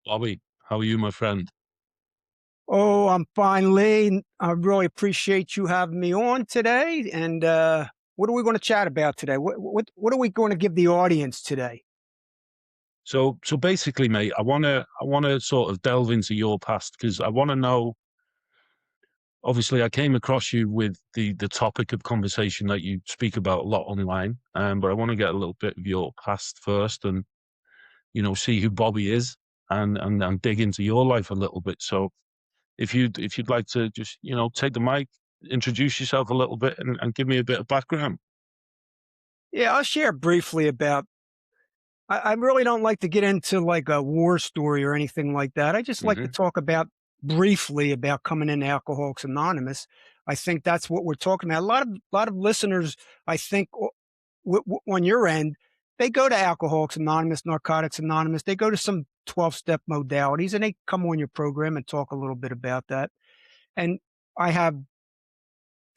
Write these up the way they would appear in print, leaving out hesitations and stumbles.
Bobby, how are you, my friend? Oh, I'm fine, Lee. I really appreciate you having me on today. And what are we going to chat about today? What are we going to give the audience today? So basically, mate, I wanna sort of delve into your past because I want to know. Obviously, I came across you with the topic of conversation that you speak about a lot online, but I want to get a little bit of your past first, and see who Bobby is, and dig into your life a little bit. So if you'd like to just take the mic, introduce yourself a little bit, and give me a bit of background. Yeah, I'll share briefly about. I really don't like to get into like a war story or anything like that. I just like to Hmm. talk about briefly about coming into Alcoholics Anonymous. I think that's what we're talking about. A lot of listeners, I think, on your end, they go to Alcoholics Anonymous, Narcotics Anonymous, they go to some 12-step modalities, and they come on your program and talk a little bit about that. And I have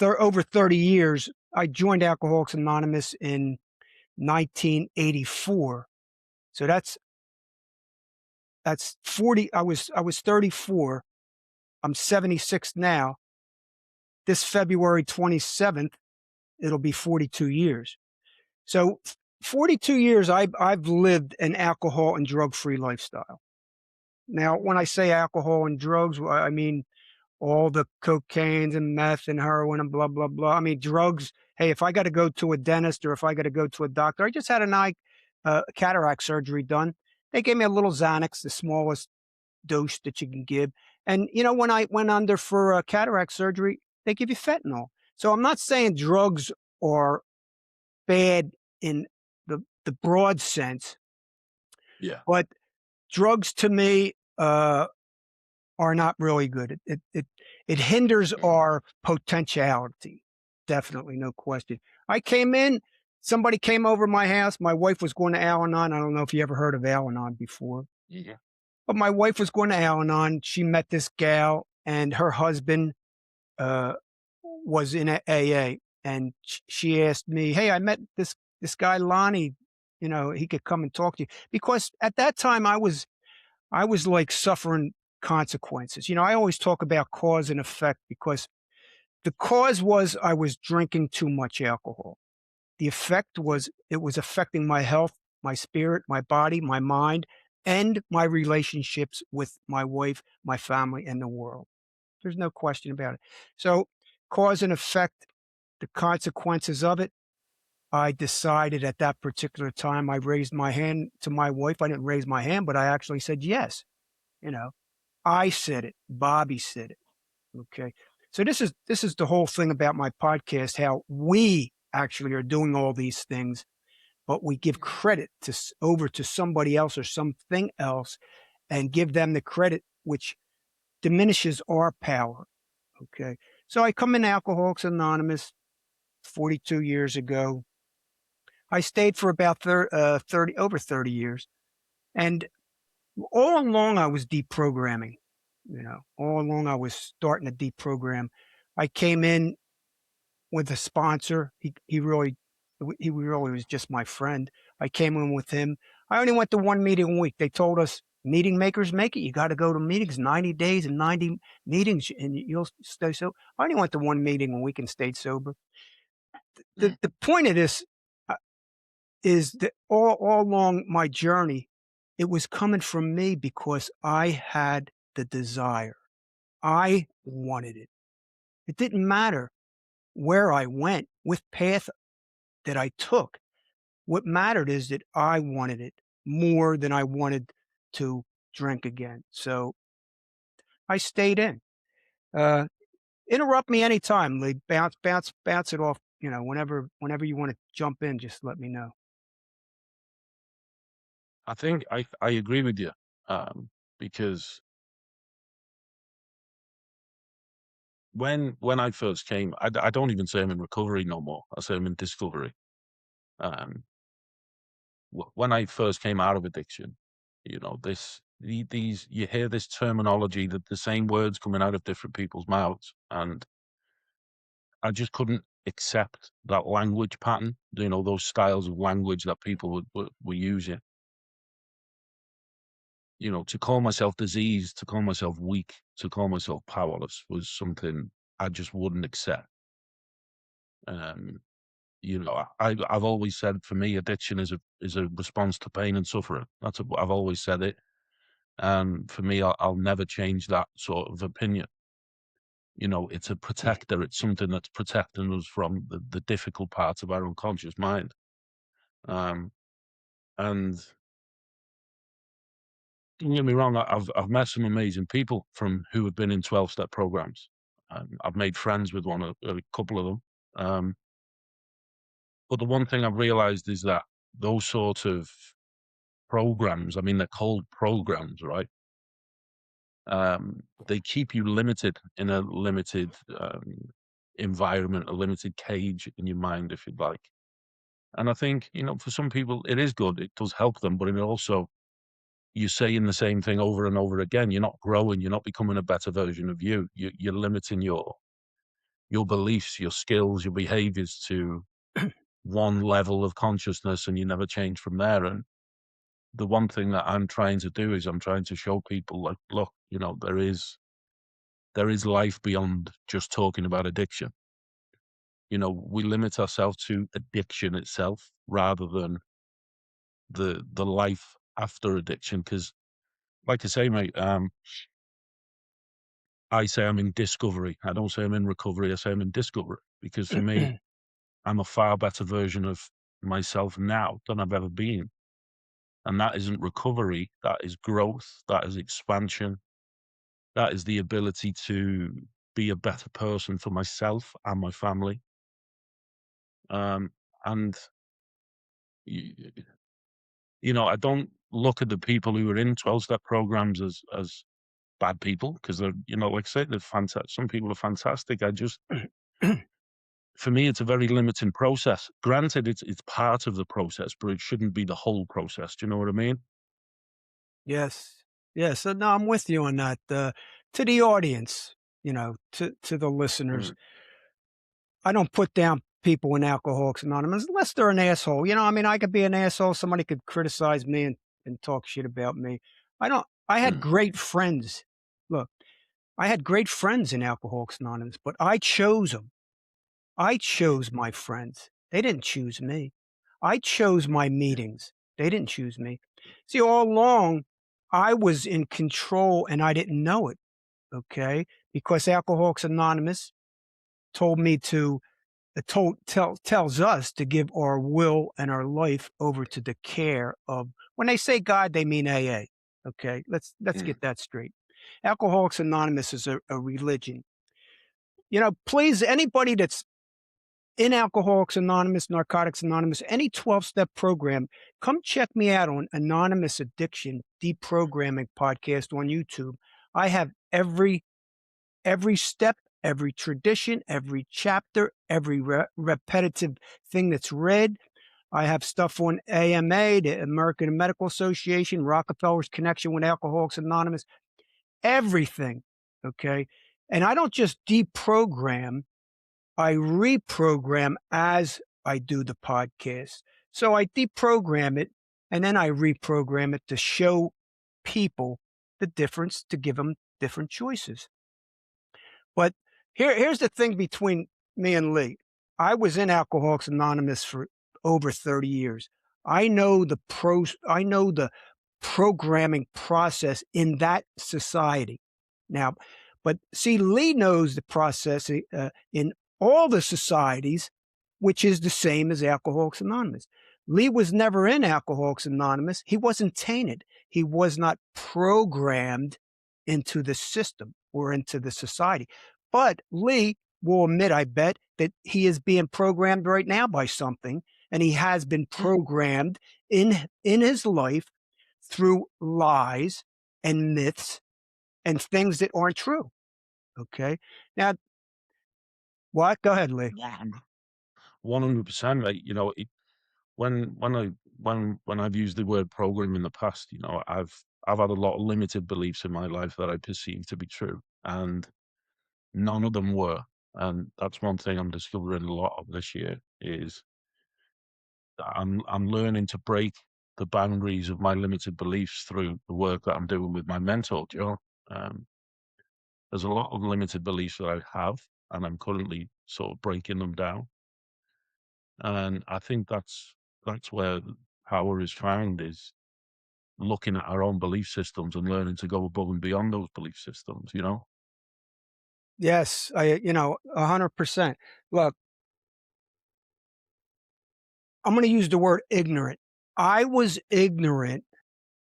over 30 years. I joined Alcoholics Anonymous in 1984. So that's 40. I was 34. I'm 76 now. This February 27th, it'll be 42 years. So 42 years I've lived an alcohol and drug-free lifestyle. Now, when I say alcohol and drugs, I mean all the cocaines and meth and heroin and blah, blah, blah. I mean, drugs. Hey, if I got to go to a dentist or if I got to go to a doctor, I just had an eye cataract surgery done. They gave me a little Xanax, the smallest dose that you can give. And, when I went under for cataract surgery, they give you fentanyl. So I'm not saying drugs are bad in the broad sense, Yeah. but drugs to me, are not really good. It hinders Mm. our potentiality. Definitely, no question. I came in, somebody came over my house. My wife was going to Al-Anon. I don't know if you ever heard of Al-Anon before, Yeah. but my wife was going to Al-Anon. She met this gal, and her husband uh, was in AA, and she asked me, "Hey, I met this guy Lonnie. He could come and talk to you." Because at that time, I was like suffering consequences. I always talk about cause and effect because the cause was I was drinking too much alcohol. The effect was it was affecting my health, my spirit, my body, my mind, and my relationships with my wife, my family, and the world. There's no question about it. So, cause and effect, the consequences of it, I decided at that particular time, I raised my hand to my wife. I didn't raise my hand, but I actually said yes. You know, I said it. Bobby said it. Okay. So this is the whole thing about my podcast, how we actually are doing all these things, but we give credit over to somebody else or something else and give them the credit, which diminishes our power. Okay. So I come in Alcoholics Anonymous 42 years ago. I stayed for about 30, over 30 years. And all along I was deprogramming. All along I was starting to deprogram. I came in with a sponsor. He really was just my friend. I came in with him. I only went to one meeting a week. They told us meeting makers make it. You got to go to meetings, 90 days and 90 meetings, and you'll stay so. I only went to one meeting a week and stayed sober. The Mm. the point of this uh, is that all along my journey, it was coming from me because I had the desire. I wanted it. It didn't matter where I went, with path that I took. What mattered is that I wanted it more than I wanted to drink again. So I stayed in. Uh, Interrupt me anytime, Lee. Bounce it off. Whenever you want to jump in, just let me know. I think I agree with you, because when I first came, I don't even say I'm in recovery no more. I say I'm in discovery. Um, when I first came out of addiction, these you hear this terminology, that the same words coming out of different people's mouths, and I just couldn't accept that language pattern. Those styles of language that people were using. to call myself diseased, to call myself weak, to call myself powerless was something I just wouldn't accept. Um, I've always said for me, addiction is a response to pain and suffering. I've always said it, and for me, I'll never change that sort of opinion. It's a Yeah. protector. It's something that's protecting us from the difficult parts of our unconscious mind. Um, and don't get me wrong, I've met some amazing people from who have been in 12-step programs. I've made friends with a couple of them. But the one thing I've realized is that those sort of programs, I mean, they're called programs, right? They keep you limited in a limited environment, a limited cage in your mind, if you'd like. And I think, for some people, it is good. It does help them, but it also, you're saying the same thing over and over again. You're not growing. You're not becoming a better version of you. You're limiting your beliefs, your skills, your behaviors to one level of consciousness, and you never change from there. And the one thing that I'm trying to do is I'm trying to show people, like, look, there is life beyond just talking about addiction. We limit ourselves to addiction itself rather than the life after addiction. Because, like I say, mate, I say I'm in discovery. I don't say I'm in recovery. I say I'm in discovery because for me, I'm a far better version of myself now than I've ever been. And that isn't recovery. That is growth. That is expansion. That is the ability to be a better person for myself and my family. And y- I don't look at the people who are in 12-step programs as bad people because they're, like I said, they're fantastic. Some people are fantastic. For me, it's a very limiting process. Granted, it's part of the process, but it shouldn't be the whole process. Do you know what I mean? Yes. Yes. So no, I'm with you on that. To the audience, to the listeners, Mm, I don't put down people in Alcoholics Anonymous unless they're an asshole. I mean, I could be an asshole. Somebody could criticize me and talk shit about me. I don't. I had mm, great friends. Look, I had great friends in Alcoholics Anonymous, but I chose them. I chose my friends. They didn't choose me. I chose my meetings. They didn't choose me. See, all along, I was in control and I didn't know it. Okay. Because Alcoholics Anonymous told me to, tells us to give our will and our life over to the care of, when they say God, they mean AA. Okay. Let's mm, get that straight. Alcoholics Anonymous is a religion. Please, anybody that's in Alcoholics Anonymous, Narcotics Anonymous, any 12-step program, come check me out on Anonymous Addiction Deprogramming podcast on YouTube. I have every step, every tradition, every chapter, every repetitive thing that's read. I have stuff on AMA, the American Medical Association, Rockefeller's connection with Alcoholics Anonymous, everything. Okay. And I don't just deprogram, I reprogram as I do the podcast. So I deprogram it and then I reprogram it to show people the difference, to give them different choices. But here's the thing between me and Lee. I was in Alcoholics Anonymous for over 30 years. I know the programming process in that society. Now, but see, Lee knows the process in all the societies, which is the same as Alcoholics Anonymous. Lee was never in Alcoholics Anonymous. He wasn't tainted. He was not programmed into the system or into the society. But Lee will admit, I bet, that he is being programmed right now by something, and he has been mm. programmed in his life through lies and myths and things that aren't true. Okay. Now, what? Go ahead, Lee. 100%, mate. When I've used the word program in the past, I've had a lot of limited beliefs in my life that I perceive to be true, and none of them were. And that's one thing I'm discovering a lot of this year is that I'm learning to break the boundaries of my limited beliefs through the work that I'm doing with my mentor, Joe. There's a lot of limited beliefs that I have, and I'm currently sort of breaking them down. And I think that's where power is found, is looking at our own belief systems and learning to go above and beyond those belief systems, you know? Yes, 100%. Look, I'm going to use the word ignorant. I was ignorant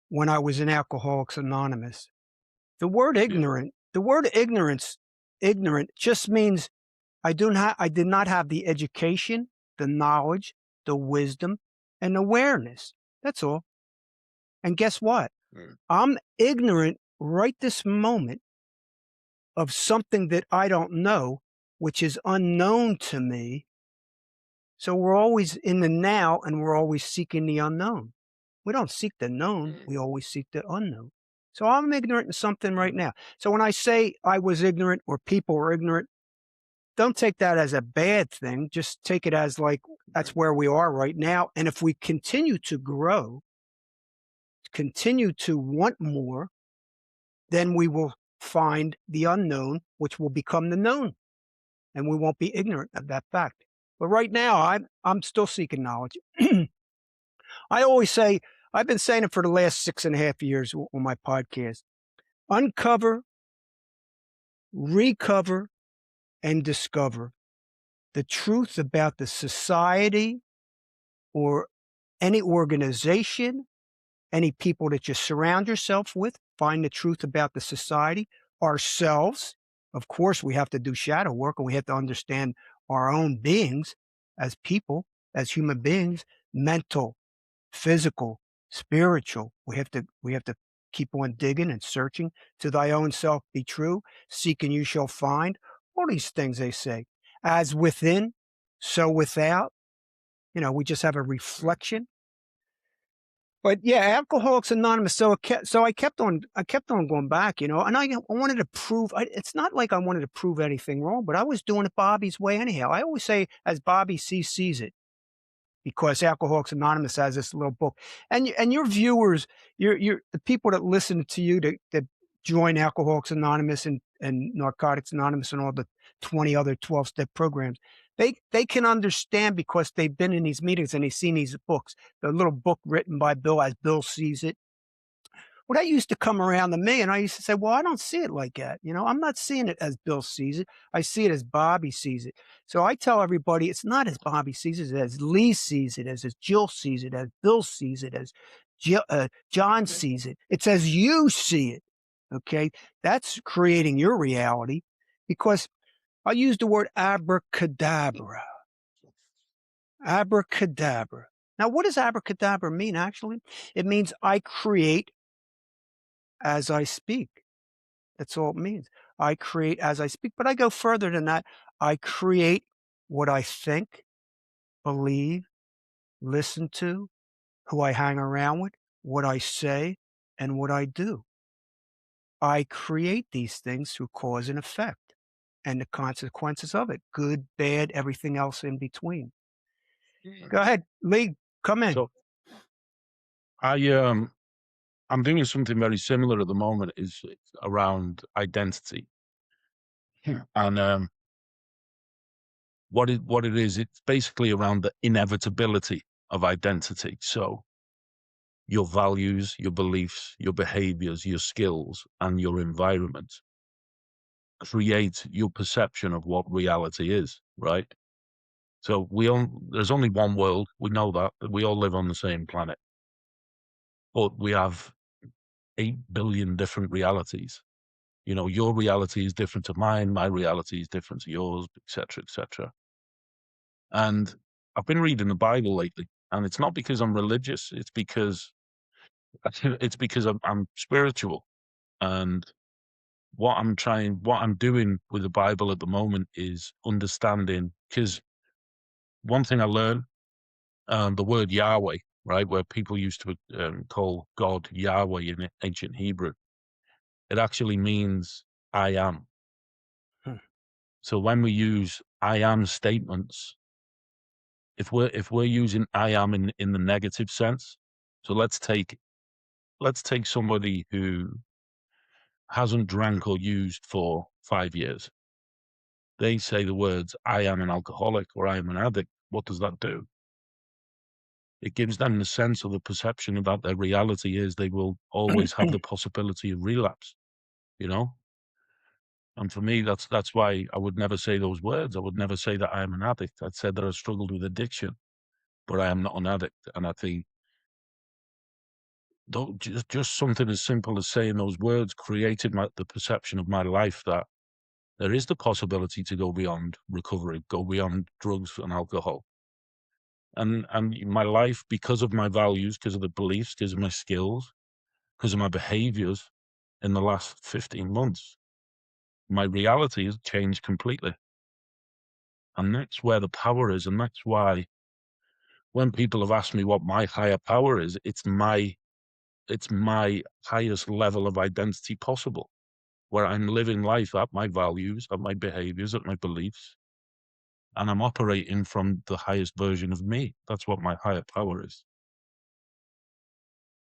when I was in Alcoholics Anonymous. Yeah. The word ignorant just means I did not have the education, the knowledge, the wisdom, and awareness. That's all. And guess what? Mm. I'm ignorant right this moment of something that I don't know, which is unknown to me. So we're always in the now and we're always seeking the unknown. We don't seek the known, Mm. we always seek the unknown. So I'm ignorant in something right Mm. now. So when I say I was ignorant or people were ignorant, don't take that as a bad thing. Just take it as like that's where we are right now. And if we continue to grow, continue to want more, then we will find the unknown, which will become the known, and we won't be ignorant of that fact. But right now, I'm still seeking knowledge. I always say, I've been saying it for the last 6.5 years on my podcast: uncover, recover, and discover the truth about the society or any organization, any people that you surround yourself with. Find the truth about the society, ourselves. Of course, we have to do shadow work and we have to understand our own beings as people, as human beings, mental, physical, spiritual. We have to keep on digging and searching. To thy own self be true, seek and you shall find. All these things they say. As within, so without. We just have a Mm. reflection. But yeah, Alcoholics Anonymous. So I kept on going back, and I wanted to prove. It's not like I wanted to prove anything wrong, but I was doing it Bobby's way anyhow. I always say, as Bobby sees it, because Alcoholics Anonymous has this little book, and your viewers, your the people that listen to you that join Alcoholics Anonymous and Narcotics Anonymous and all the 20 other 12-step programs, they can understand because they've been in these meetings and they've seen these books. The little book written by Bill, as Bill sees it. Well, that used to come around to me, and I used to say, "Well, I don't see it like that. I'm not seeing it as Bill sees it. I see it as Bobby sees it." So I tell everybody it's not as Bobby sees it, as Lee sees it, as Jill sees it, as Bill sees it, as John sees it. It's as you see it. Okay, that's creating your reality, because I use the word abracadabra. Abracadabra. Now, what does abracadabra mean? Actually, it means I create as I speak. That's all it means. I create as I speak, but I go further than that. I create what I think, believe, listen to, who I hang around with, what I say, and what I do. I create these things through cause and effect and the consequences of it, good, bad, everything else in between. Mm. Go ahead, Lee, come in. So I'm doing something very similar at the moment, is around identity. Yeah. And what it is, it's basically around the inevitability of identity. So your values, your beliefs, your behaviors, your skills, and your environment create your perception of what reality is, right? So there's only one world. We know that we all live on the same planet, but we have 8 billion different realities. Your reality is different to mine. My reality is different to yours, etc., etc. And I've been reading the Bible lately, and it's not because I'm religious. It's because I'm spiritual. And what I'm doing with the Bible at the moment is understanding. Because one thing I learned, the word Yahweh, right, where people used to call God Yahweh in ancient Hebrew, it actually means I am. Hmm. So when we use I am statements, if we're using I am in the negative sense, So let's take somebody who hasn't drank or used for 5 years. They say the words, "I am an alcoholic" or "I am an addict." What does that do? It gives them the sense or the perception that their reality is they will always have the possibility of relapse, you know? And for me, that's why I would never say those words. I would never say that I am an addict. I'd said that I struggled with addiction, but I am not an addict. And I think just something as simple as saying those words created the perception of my life that there is the possibility to go beyond recovery, go beyond drugs and alcohol. And my life, because of my values, because of the beliefs, because of my skills, because of my behaviors in the last 15 months, my reality has changed completely. And that's where the power is. And that's why when people have asked me what my higher power is, it's my highest level of identity possible, where I'm living life at my values, at my behaviors, at my beliefs, and I'm operating from the highest version of me. That's what my higher power is.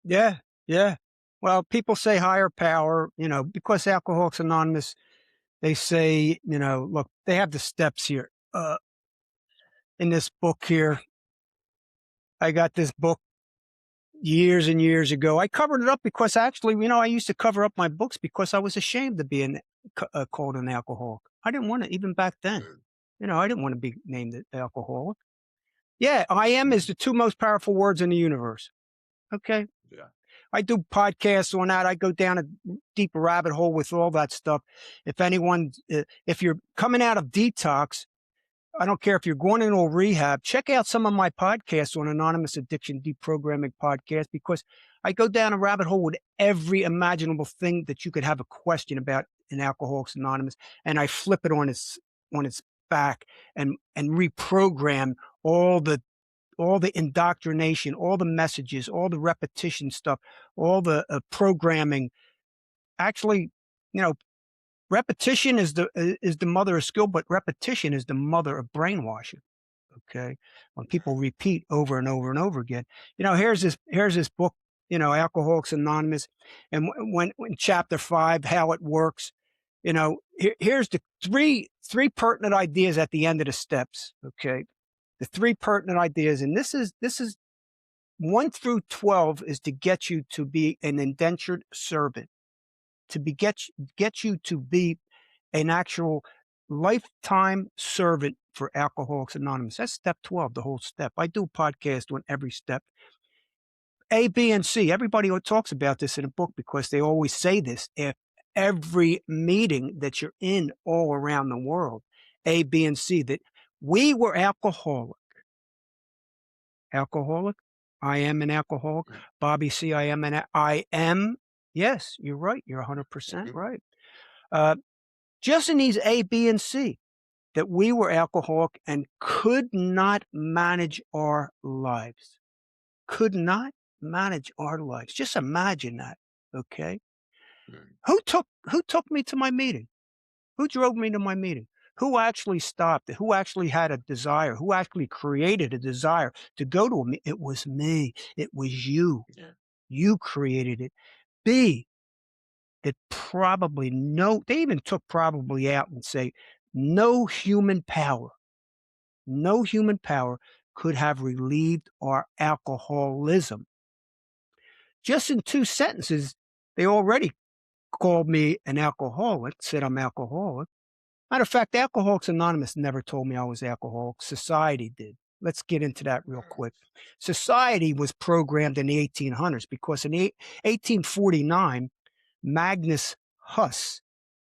Yeah, yeah. Well, people say higher power, because Alcoholics Anonymous, they say, look, they have the steps here. In this book here, I got this book years and years ago. I covered it up because actually, I used to cover up my books because I was ashamed of being called an alcoholic. I didn't want to, even back then. I didn't want to be named an alcoholic. Yeah, I am is the two most powerful words in the universe. Okay. Yeah. I do podcasts on that. I go down a deep rabbit hole with all that stuff. If you're coming out of detox, I don't care if you're going into a rehab, check out some of my podcasts on Anonymous Addiction Deprogramming Podcast, because I go down a rabbit hole with every imaginable thing that you could have a question about in Alcoholics Anonymous, and I flip it on its back and reprogram all the indoctrination, all the messages, all the repetition stuff, all the programming. Actually, repetition is the mother of skill, but repetition is the mother of brainwashing. Okay, when people repeat over and over and over again. Here's this book, Alcoholics Anonymous, and when chapter 5, how it works. Here's the three pertinent ideas at the end of the steps. Okay, the three pertinent ideas, and this is 1 through 12 is to get you to be an indentured servant, to get you to be an actual lifetime servant for Alcoholics Anonymous. That's step 12, the whole step. I do a podcast on every step. A, B, and C. Everybody talks about this in a book because they always say this at every meeting that you're in all around the world. A, B, and C, that we were alcoholic. Alcoholic? I am an alcoholic. Bobby C., I am. Yes, you're right. You're 100% right. Just in these A, B, and C, that we were alcoholic and could not manage our lives. Could not manage our lives. Just imagine that. Okay. Who took me to my meeting? Who drove me to my meeting? Who actually stopped it? Who actually had a desire? Who actually created a desire to go to a meeting? It was me. It was you. Yeah. You created it. B, that they even took probably out and say, no human power could have relieved our alcoholism. Just in 2 sentences, they already called me an alcoholic, said I'm alcoholic. Matter of fact, Alcoholics Anonymous never told me I was alcoholic. Society did. Let's get into that real quick. Society was programmed in the 1800s because in 1849, Magnus Huss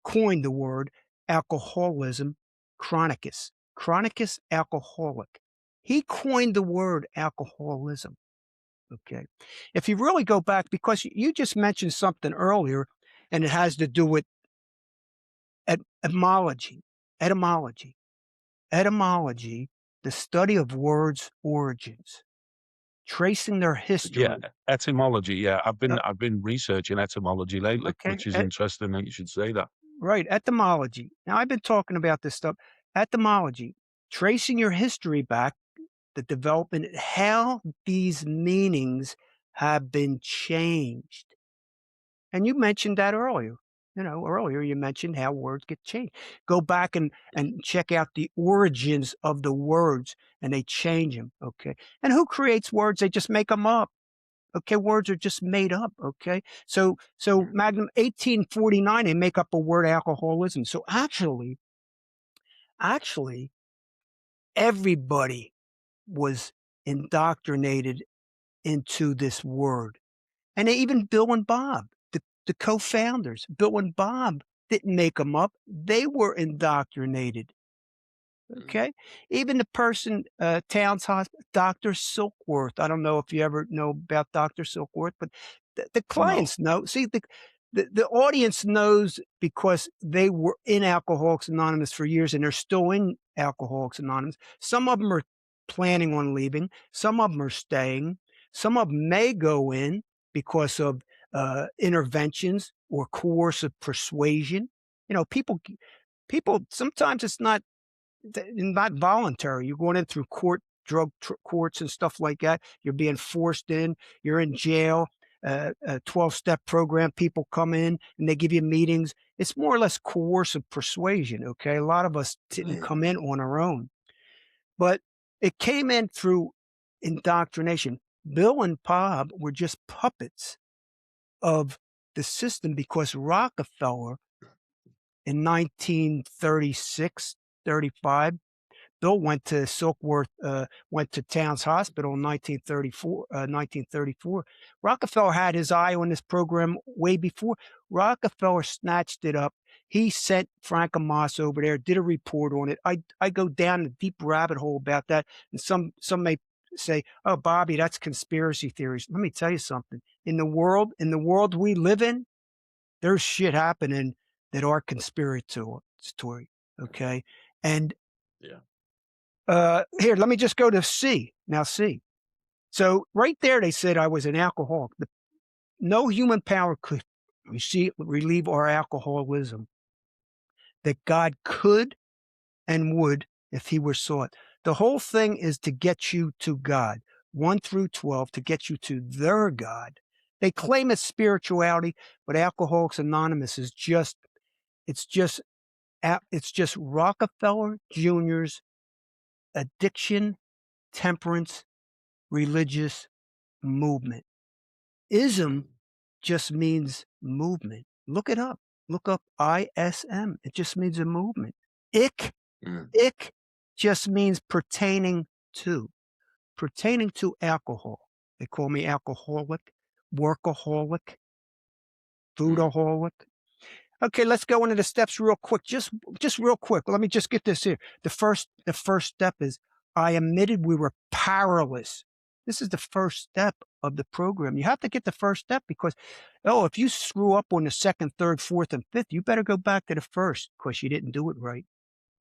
coined the word alcoholism chronicus. Chronicus alcoholic. He coined the word alcoholism. Okay. If you really go back, because you just mentioned something earlier, and it has to do with etymology, the study of words' origins, tracing their history. Yeah, etymology. Yeah, I've been researching etymology lately, Okay. which is interesting that you should say that. Right, etymology. Now, I've been talking about this stuff. Etymology, tracing your history back, the development, how these meanings have been changed. And you mentioned that earlier. Earlier you mentioned how words get changed. Go back and check out the origins of the words, and they change them. Okay. And who creates words? They just make them up. Okay. Words are just made up. Okay. So Mm. Magnum 1849, they make up a word alcoholism. So actually, everybody was indoctrinated into this word. And even Bill and Bob, the co-founders, Bill and Bob didn't make them up. They were indoctrinated. Mm. Okay. Even the person, Towns Hospital, Dr. Silkworth. I don't know if you ever know about Dr. Silkworth, but the No. clients know. See, the audience knows because they were in Alcoholics Anonymous for years and they're still in Alcoholics Anonymous. Some of them are planning on leaving, some of them are staying, some of them may go in because of interventions or coercive persuasion. People sometimes it's not voluntary. You're going in through courts and stuff like that. You're being forced in. You're in jail. A 12-step program. People come in and they give you meetings. It's more or less coercive persuasion. Okay, a lot of us didn't Mm. come in on our own, but it came in through indoctrination. Bill and Bob were just puppets of the system because Rockefeller in 1936, 35. Bill went to Towns Hospital in 1934. Rockefeller had his eye on this program way before. Rockefeller snatched it up. He sent Frank Amos over there, did a report on it. I go down a deep rabbit hole about that, and some may say, "Oh, Bobby, that's conspiracy theories." Let me tell you something. In the world we live in, there's shit happening that are conspiratorial. Okay, and Yeah. here, let me just go to C. Now, C. So right there, they said I was an alcoholic. No human power could relieve our alcoholism. That God could and would if he were sought. The whole thing is to get you to God. 1 through 12 to get you to their God. They claim it's spirituality, but Alcoholics Anonymous is just it's just it's just Rockefeller Jr.'s addiction, temperance, religious movement. Ism Mm. just means movement. Look it up. Look up ISM. It just means a movement. Ik, Mm. ik just means pertaining to alcohol. They call me alcoholic, workaholic, Mm. foodaholic. Okay, let's go into the steps real quick. Just real quick. Let me just get this here. The first step is I admitted we were powerless. This is the first step of the program. You have to get the first step because, if you screw up on the second, third, fourth, and fifth, you better go back to the first because you didn't do it right.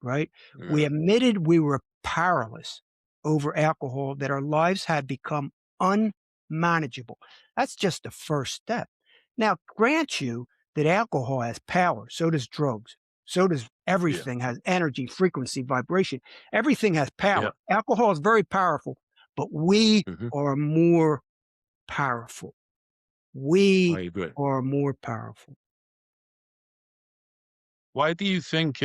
Right? We Mm. admitted we were powerless over alcohol, that our lives had become unmanageable. That's just the first step. Now, grant you that alcohol has power, so does drugs. So does Yeah. everything has energy, frequency, vibration. Everything has Yeah. power. Alcohol is very powerful, but we Hmm. are more powerful. We I agree. are more powerful. Why do you think?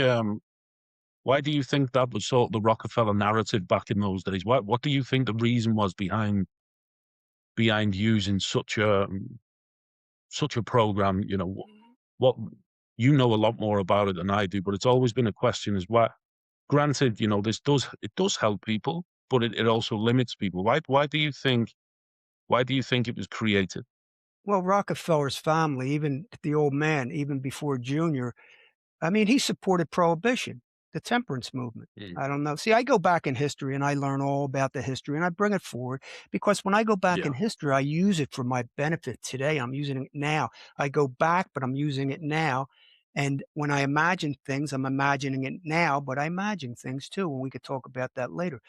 Why do you think that was sort of the Rockefeller narrative back in those days? What do you think the reason was behind using such a program? What you know a lot more about it than I do, but it's always been a question: is why? Granted, it does help people, but it also limits people. Why do you think? Why do you think it was created? Well, Rockefeller's family, even the old man, even before Junior, I mean, he supported prohibition, the temperance movement. Mm. I don't know. See, I go back in history and I learn all about the history and I bring it forward because when I go back in Yeah. history, I use it for my benefit today. I'm using it now. I go back, but I'm using it now. And when I imagine things, I'm imagining it now, but I imagine things too. And we could talk about that later.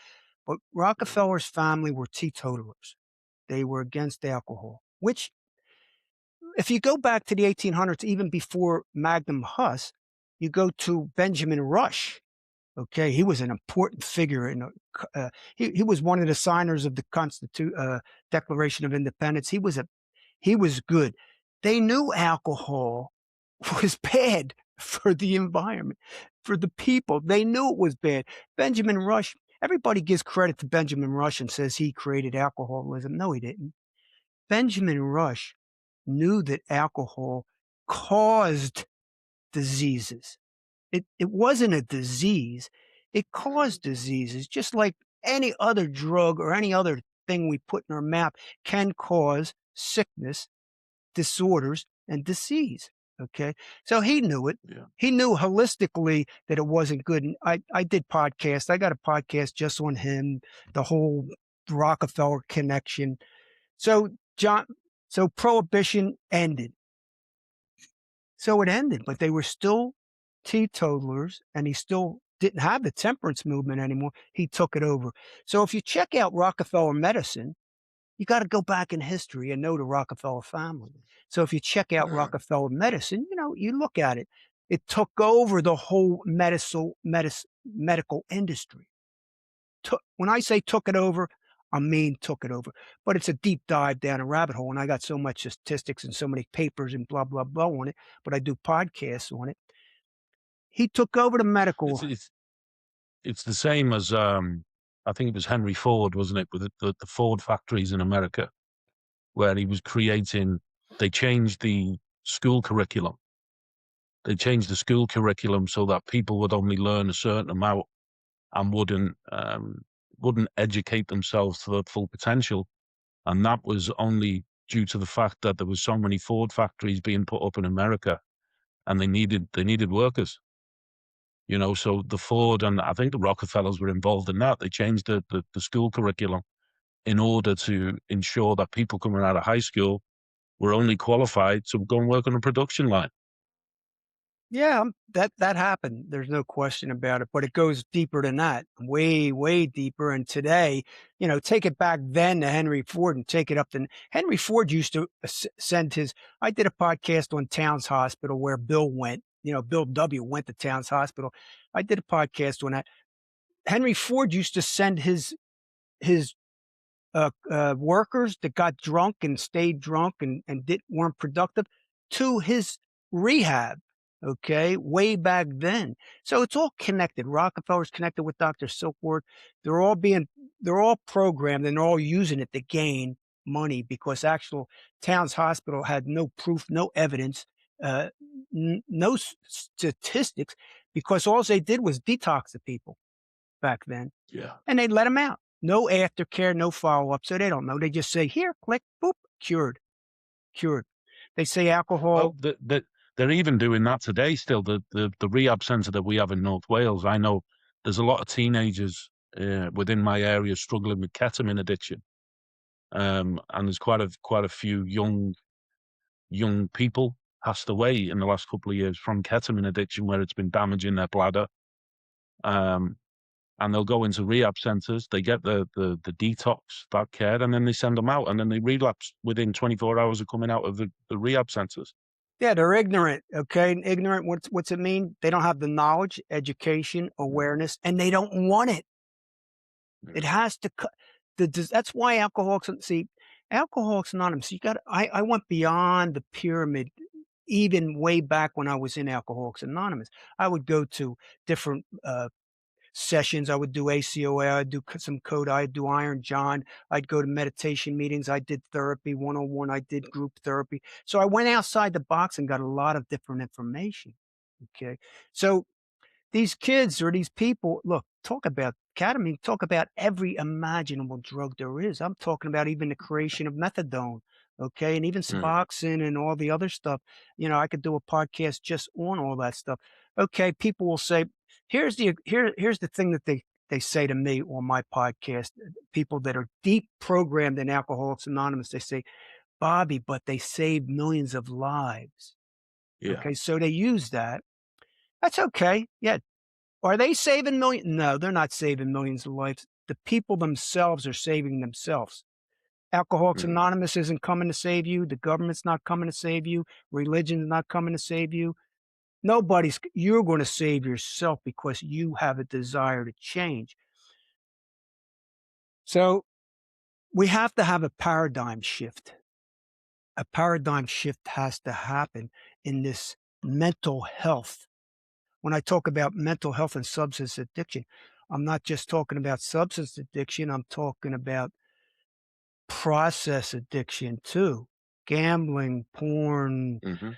But Mm. Rockefeller's family were teetotalers. They were against alcohol, which if you go back to the 1800s, even before Magnum Huss, you go to Benjamin Rush. Okay, he was an important figure in he was one of the signers of the Declaration of Independence. He was good. They knew alcohol was bad for the environment, for the people. They knew it was bad. Benjamin Rush, everybody gives credit to Benjamin Rush and says he created alcoholism. No, he didn't. Benjamin Rush knew that alcohol caused diseases. It wasn't a disease. It caused diseases, just like any other drug or any other thing we put in our mouth can cause sickness, disorders, and disease. Okay. So he knew it. Yeah. He knew holistically that it wasn't good. And I did podcasts. I got a podcast just on him, the whole Rockefeller connection. So John, so prohibition ended. So it ended, but they were still teetotalers, and he still didn't have the temperance movement anymore. He took it over. So if you check out Rockefeller medicine, you got to go back in history and know the Rockefeller family. So if you check out Rockefeller medicine, you look at it. It took over the whole medical industry. When I say took it over, I mean took it over. But it's a deep dive down a rabbit hole, and I got so much statistics and so many papers and blah blah blah on it. But I do podcasts on it. He took over the It's medical. it's it's the same as I think it was Henry Ford, wasn't it, with the Ford factories in America, where he was creating. They changed the school curriculum. They changed the school curriculum so that people would only learn a certain amount and wouldn't educate themselves to their full potential. And that was only due to the fact that there was so many Ford factories being put up in America, and they needed workers. So the Ford and I think the Rockefellers were involved in that. They changed the school curriculum in order to ensure that people coming out of high school were only qualified to go and work on a production line. Yeah, that happened. There's no question about it. But it goes deeper than that, way, way deeper. And today, take it back then to Henry Ford and take it up to Henry Ford used to send his. I did a podcast on Towns Hospital where Bill went. Bill W. went to Towns Hospital. I did a podcast on that. Henry Ford used to send his workers that got drunk and stayed drunk and weren't productive to his rehab. Okay, way back then. So it's all connected. Rockefeller's connected with Dr. Silkworth. They're all programmed and they're all using it to gain money because actual Towns Hospital had no proof, no evidence, no statistics, because all they did was detox the people back then. Yeah. And they let them out. No aftercare, no follow-up, so they don't know. They just say, "Here, click, boop, cured, cured." They say alcohol. Well, they're even doing that today still. The rehab centre that we have in North Wales, I know there's a lot of teenagers within my area struggling with ketamine addiction. And there's quite a few young people passed away in the last couple of years from ketamine addiction, where it's been damaging their bladder. And they'll go into rehab centres, they get the detox, that care, and then they send them out, and then they relapse within 24 hours of coming out of the rehab centres. Yeah, they're ignorant, okay? And ignorant, what's it mean? They don't have the knowledge, education, awareness, and they don't want it. It has to cut. That's why Alcoholics Anonymous. I went beyond the pyramid, even way back when I was in Alcoholics Anonymous. I would go to different sessions. I would do ACOA. I'd do some code. I'd do Iron John. I'd go to meditation meetings. I did therapy 101. I did group therapy. So I went outside the box and got a lot of different information. Okay. So these kids or these people, look, talk about ketamine, talk about every imaginable drug there is. I'm talking about even the creation of methadone, okay, and even Suboxone and all the other stuff. I could do a podcast just on all that stuff. Okay, people will say, here's the thing that they say to me on my podcast. People that are deep programmed in Alcoholics Anonymous, they say, Bobby, but they save millions of lives. Yeah. Okay, so they use that. That's okay. Yeah. Are they saving millions? No, they're not saving millions of lives. The people themselves are saving themselves. Alcoholics Anonymous isn't coming to save you. The government's not coming to save you. Religion's not coming to save you. you're going to save yourself because you have a desire to change. So we have to have a paradigm shift. A paradigm shift has to happen in this mental health. When I talk about mental health and substance addiction, I'm not just talking about substance addiction, I'm talking about process addiction too. Gambling, porn, Hmm.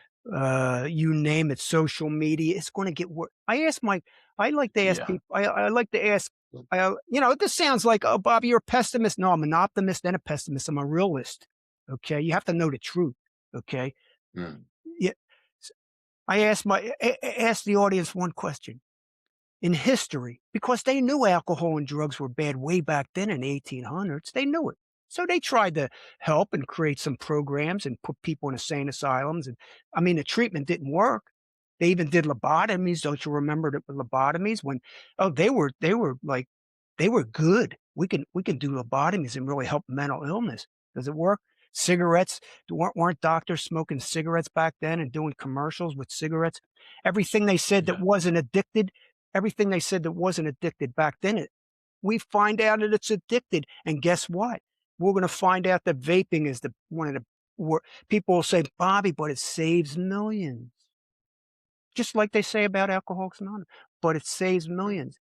you name it, social media, it's going to get worse. I like to ask Yeah. people, I like to ask, this sounds like, oh, Bobby, you're a pessimist. No, I'm an optimist and a pessimist. I'm a realist. Okay. You have to know the truth. Okay. Mm. Yeah. Asked the audience one question in history because they knew alcohol and drugs were bad way back then in the 1800s. They knew it. So they tried to help and create some programs and put people in insane asylums. And I mean, the treatment didn't work. They even did lobotomies. Don't you remember the lobotomies when, oh, they were good. We can do lobotomies and really help mental illness. Does it work? Cigarettes, weren't doctors smoking cigarettes back then and doing commercials with cigarettes? Everything they said that Yeah. wasn't addicted, everything they said that wasn't addicted back then, we find out that it's addicted. And guess what? We're going to find out that vaping is one of the people will say, Bobby, but it saves millions. Just like they say about Alcoholics Anonymous, but it saves Mm. millions.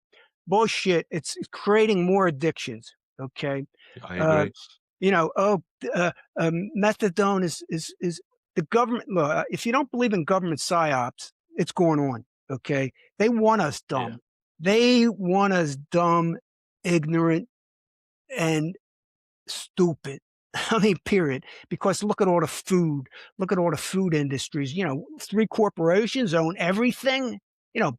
Bullshit. It's creating more addictions. Okay. I Uh, agree. Methadone is the government. Look, if you don't believe in government psyops, it's going on. Okay. They want us Yeah. dumb. They want us dumb, ignorant, and stupid. I mean, period. Because look at all the food. Look at all the food industries. 3 corporations own everything.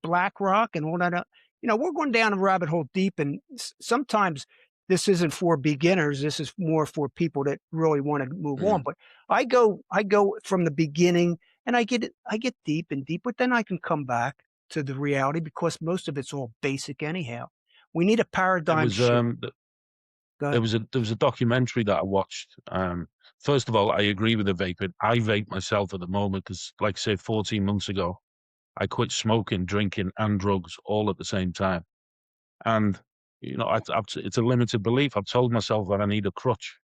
BlackRock and all that. We're going down a rabbit hole deep, and sometimes this isn't for beginners. This is more for people that really want to move on. Mm. But I go from the beginning, and I get deep and deep, but then I can come back to the reality because most of it's all basic anyhow. We need a There paradigm was shift. Go ahead. there was a documentary that I watched. First of all, I agree with the vaping. I vape myself at the moment because, like I say, 14 months ago, I quit smoking, drinking, and drugs all at the same time. And it's a limited belief. I've told myself that I need a crutch.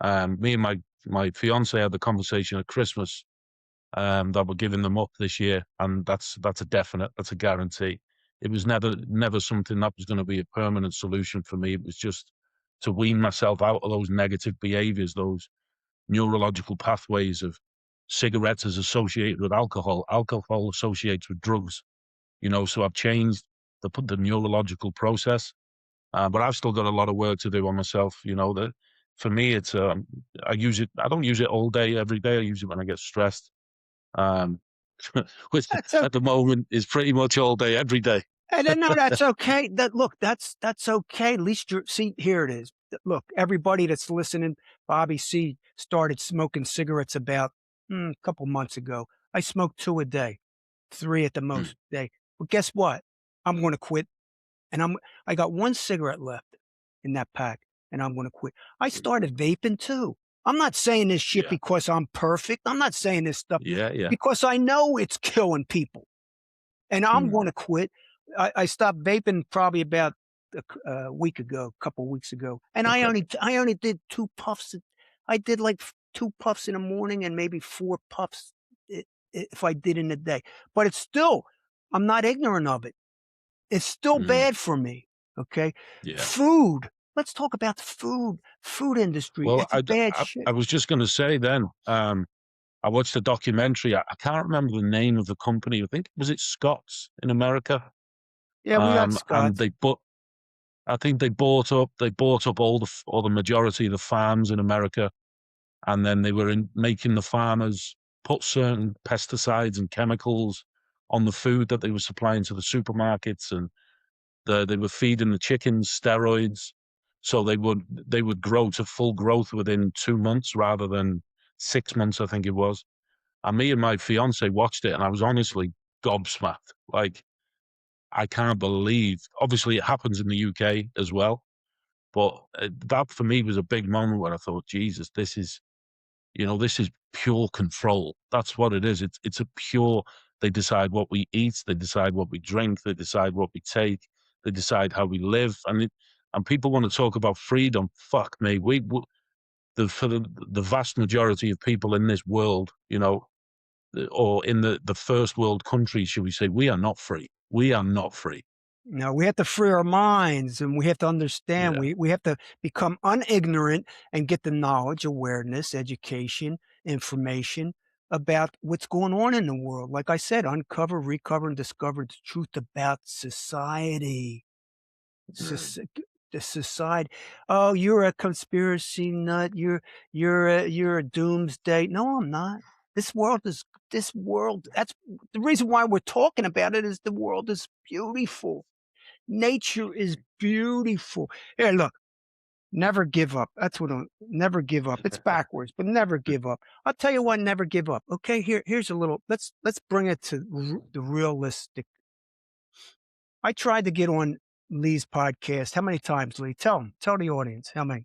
Me and my fiance had the conversation at Christmas that we're giving them up this year, and that's a definite, that's a guarantee. It was never something that was going to be a permanent solution for me. It was just to wean myself out of those negative behaviors, those neurological pathways of cigarettes as associated with alcohol, alcohol associates with drugs. So I've changed the neurological process, but I've still got a lot of work to do on myself. That for me, it's I use it. I don't use it all day, every day. I use it when I get stressed, um, which That's at the moment is pretty much all day, every day. And then, no, that's okay. That's okay. At least you're see, here it is. Look, everybody that's listening, Bobby C started smoking cigarettes about a couple months ago. I smoke 2 a day, 3 at the Mm. most a day. But guess what? I'm going to quit, and I got 1 cigarette left in that pack, and I'm going to quit. I started vaping too. I'm not saying this shit Yeah, because I'm perfect. I'm not saying this stuff yeah, yeah. because I know it's killing people and I'm Mm. going to quit. I stopped vaping probably about a week ago, a couple weeks ago, and I Okay. only did 2 puffs. I did like 2 puffs in the morning and maybe 4 puffs if I did in the day. But it's still, I'm not ignorant of it. It's still Mm. bad for me. Okay, Yeah. food. Let's talk about the food industry. Well, It's bad shit. I was just going to say then. I watched a documentary. I can't remember the name of the company. I think was it Scott's in America. Yeah, we got And Scott's. I think they bought up all the majority of the farms in America, and then they were making the farmers put certain pesticides and chemicals on the food that they were supplying to the supermarkets, and they were feeding the chickens steroids, so they would grow to full growth within 2 months rather than 6 months, I think it was. And me and my fiance watched it, and I was honestly gobsmacked. Like, I can't believe. Obviously, it happens in the UK as well, but that for me was a big moment where I thought, Jesus, this is pure control. That's what it is. It's a pure. They decide what we eat. They decide what we drink. They decide what we take. They decide how we live. And people want to talk about freedom. Fuck me. For the vast majority of people in this world, or in the first world countries, should we say, we are not free. We are not free. No, we have to free our minds, and we have to understand. Yeah. We have to become unignorant and get the knowledge, awareness, education, information about what's going on in the world. Like I said, uncover, recover, and discover the truth about society. The society. Oh, you're a conspiracy nut. You're a doomsday. No, I'm not. This world. That's the reason why we're talking about it. Is the world is beautiful. Nature is beautiful. Here, look. Never give up. That's what. Never give up. It's backwards, but never give up. I'll tell you what. Never give up. Okay. Here's a little. Let's bring it to the realistic. I tried to get on Lee's podcast. How many times, Lee? Tell the audience how many.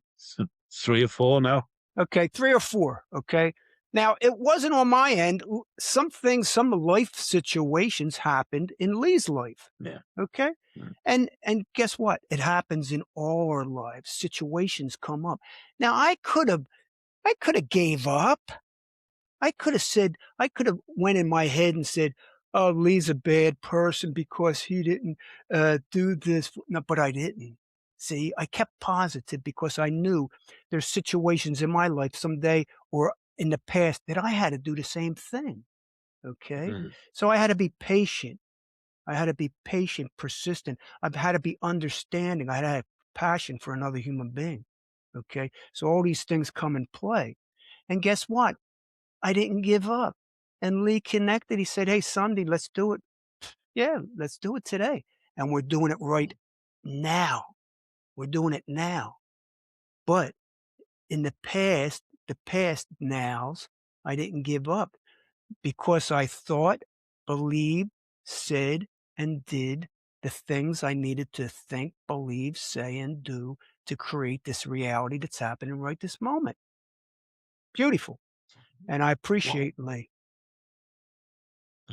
3 or 4 now. Okay, 3 or 4. Okay. Now it wasn't on my end. Some life situations happened in Lee's life. Yeah. Okay. Mm. And guess what? It happens in all our lives. Situations come up. Now I could have gave up. I could have went in my head and said, "Oh, Lee's a bad person because he didn't do this." No, but I didn't. See, I kept positive because I knew there's situations in my life someday or in the past that I had to do the same thing. Okay, so I had to be patient. I had to be patient, persistent. I've had to be understanding. I had to have passion for another human being. Okay, so all these things come in play, and guess what? I didn't give up. And Lee connected. He said, "Hey, Sunday, let's do it." Yeah, let's do it today. And we're doing it right now. We're doing it now. But in the past nows, I didn't give up because I thought, believed, said, and did the things I needed to think, believe, say, and do to create this reality that's happening right this moment. Beautiful. And I appreciate Lee.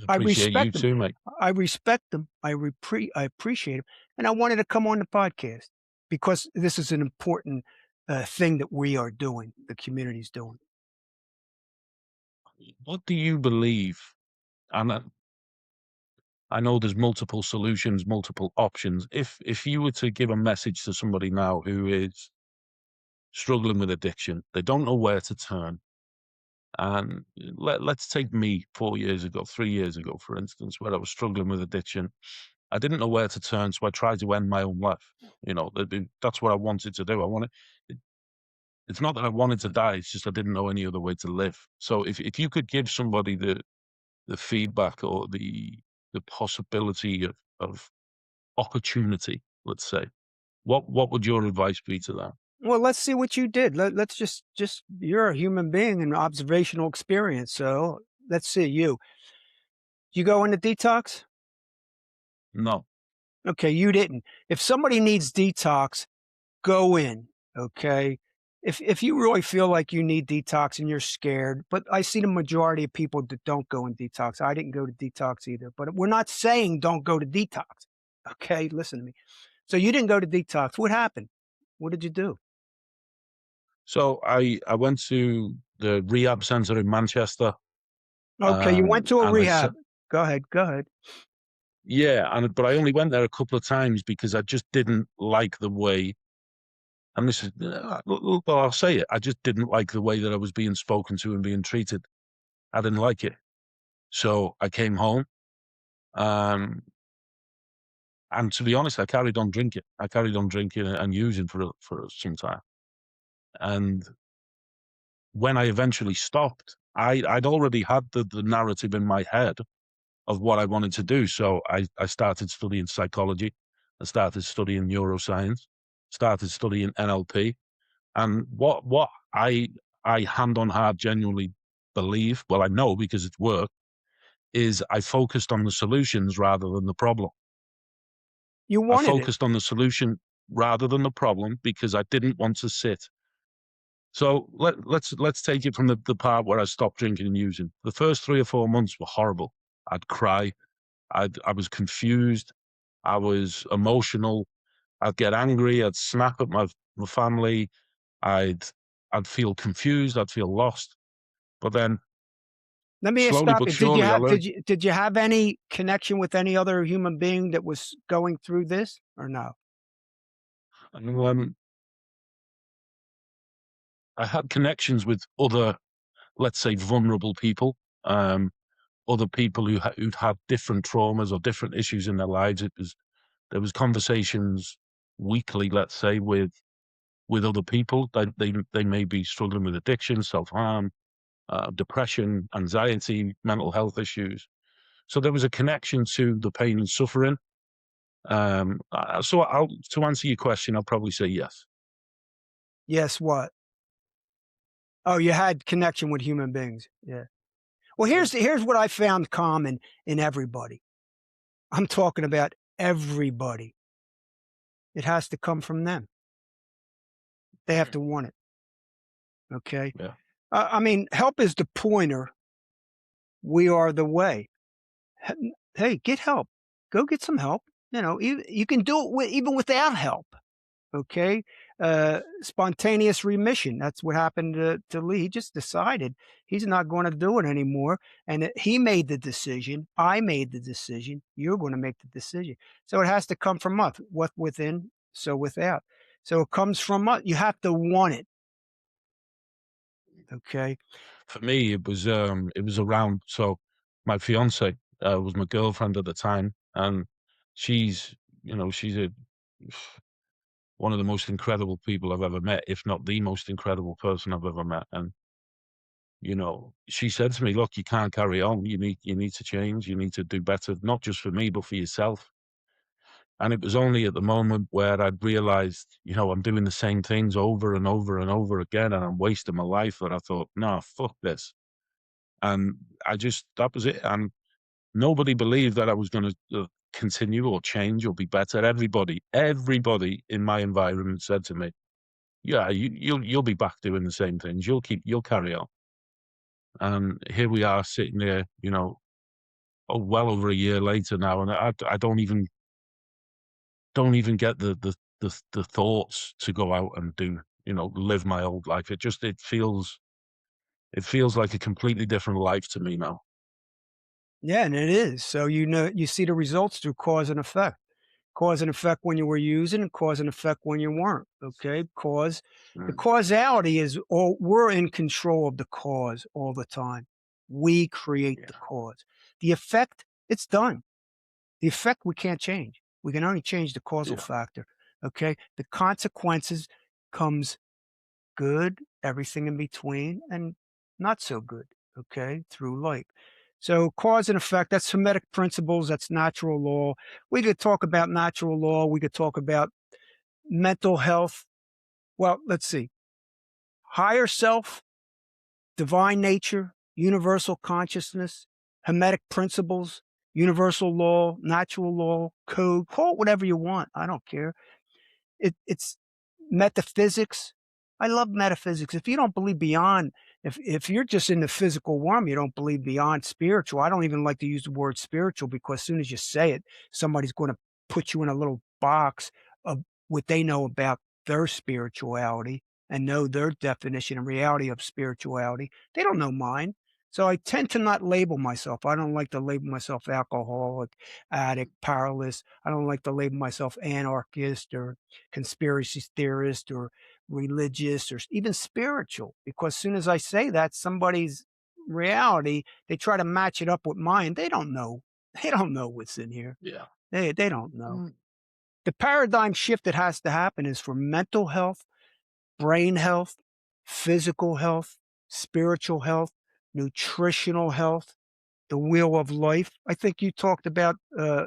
I I appreciate you respect them. too, mate. I respect them. I appreciate them. And I wanted to come on the podcast because this is an important thing that we are doing, the community's doing. What do you believe? And I know there's multiple solutions, multiple options. If you were to give a message to somebody now who is struggling with addiction, they don't know where to turn. And let's take me 4 years ago, 3 years ago, for instance, where I was struggling with addiction. I didn't know where to turn, so I tried to end my own life. That's what I wanted to do. It's not that I wanted to die, it's just I didn't know any other way to live. So if you could give somebody the feedback or the possibility of opportunity, let's say, what would your advice be to that? Well, let's see what you did. Let's just you're a human being and observational experience. So let's see you. You go into detox? No. Okay, you didn't. If somebody needs detox, go in, okay? If you really feel like you need detox and you're scared, but I see the majority of people that don't go in detox. I didn't go to detox either, but we're not saying don't go to detox. Okay, listen to me. So you didn't go to detox. What happened? What did you do? So I went to the rehab center in Manchester. Okay, you went to a And I said, rehab. Go ahead. Go ahead. yeah, but I only went there a couple of times because I just didn't like the way, and this is, well, I'll say it, I just didn't like the way that I was being spoken to and being treated. I didn't like it. So I came home, um, and to be honest, I carried on drinking. I carried on drinking and using for some time. And when I eventually stopped, I'd already had the narrative in my head of what I wanted to do. So I started studying psychology. I started studying neuroscience, started studying NLP. And what I hand on heart genuinely believe, well, I know because it's work, is I focused on the solutions rather than the problem. You I wanted it. focused on the solution rather than the problem because I didn't want to sit. So let's take it from the part where I stopped drinking and using. The first 3 or 4 months were horrible. I'd cry. I was confused. I was emotional. I'd get angry. I'd snap at my family. I'd I'd feel confused. I'd feel lost. But then Let me slowly stop but you. Did you surely, I have learned. did you have any connection with any other human being that was going through this or no? And I had connections with other, let's say, vulnerable people. Other people who'd had different traumas or different issues in their lives. There was conversations weekly, let's say, with other people. They may be struggling with addiction, self harm, depression, anxiety, mental health issues. So there was a connection to the pain and suffering. So to answer your question, I'll probably say yes. Yes, what? Oh, you had connection with human beings. Yeah. Well, Yeah, here's what I found common in everybody. I'm talking about everybody. It has to come from them. They have mm, to want it. Okay. yeah, I mean, help is the pointer. We are the way. Hey, get help. Go get some help. You can do it even without help. Okay. Spontaneous remission. That's what happened to Lee. He just decided he's not going to do it anymore. And he made the decision. I made the decision. You're going to make the decision. So it has to come from us. What within, so without. So it comes from us. You have to want it. Okay. for me, it was around. So my fiance was my girlfriend at the time, and she's she's one of the most incredible people I've ever met, if not the most incredible person I've ever met. And she said to me, "Look, you can't carry on. You need to change. You need to do better, not just for me, but for yourself." And it was only at the moment where I'd realized, I'm doing the same things over and over and over again, and I'm wasting my life. That I thought, no, fuck this. And that was it. And nobody believed that I was going to continue or change or be better. Everybody in my environment said to me, "Yeah, you'll be back doing the same things. You'll carry on." And here we are sitting there, well over a year later now, and I don't even get the thoughts to go out and live my old life. It feels like a completely different life to me now. Yeah, and it is. So you see the results through cause and effect. Cause and effect when you were using, and cause and effect when you weren't. Okay, the Mm, causality is all we're in control of the cause all the time. We create the yeah, cause. The effect, it's done. The effect we can't change. We can only change the causal yeah, factor. Okay, the consequences comes good, everything in between, and not so good, okay, through life. So cause and effect, that's Hermetic principles, that's natural law. We could talk about natural law, we could talk about mental health. Well, let's see. Higher self, divine nature, universal consciousness, Hermetic principles, universal law, natural law, code, call it whatever you want. I don't care. It's metaphysics. I love metaphysics. If you don't believe beyond, if you're just in the physical realm, you don't believe beyond spiritual. I don't even like to use the word spiritual because as soon as you say it, somebody's going to put you in a little box of what they know about their spirituality and know their definition and reality of spirituality. They don't know mine. So I tend to not label myself. I don't like to label myself alcoholic, addict, powerless. I don't like to label myself anarchist or conspiracy theorist or religious or even spiritual, because as soon as I say that, somebody's reality, they try to match it up with mine. They don't know. They don't know what's in here. yeah, They don't know. mm, The paradigm shift that has to happen is for mental health, brain health, physical health, spiritual health, nutritional health, the wheel of life. I think you talked about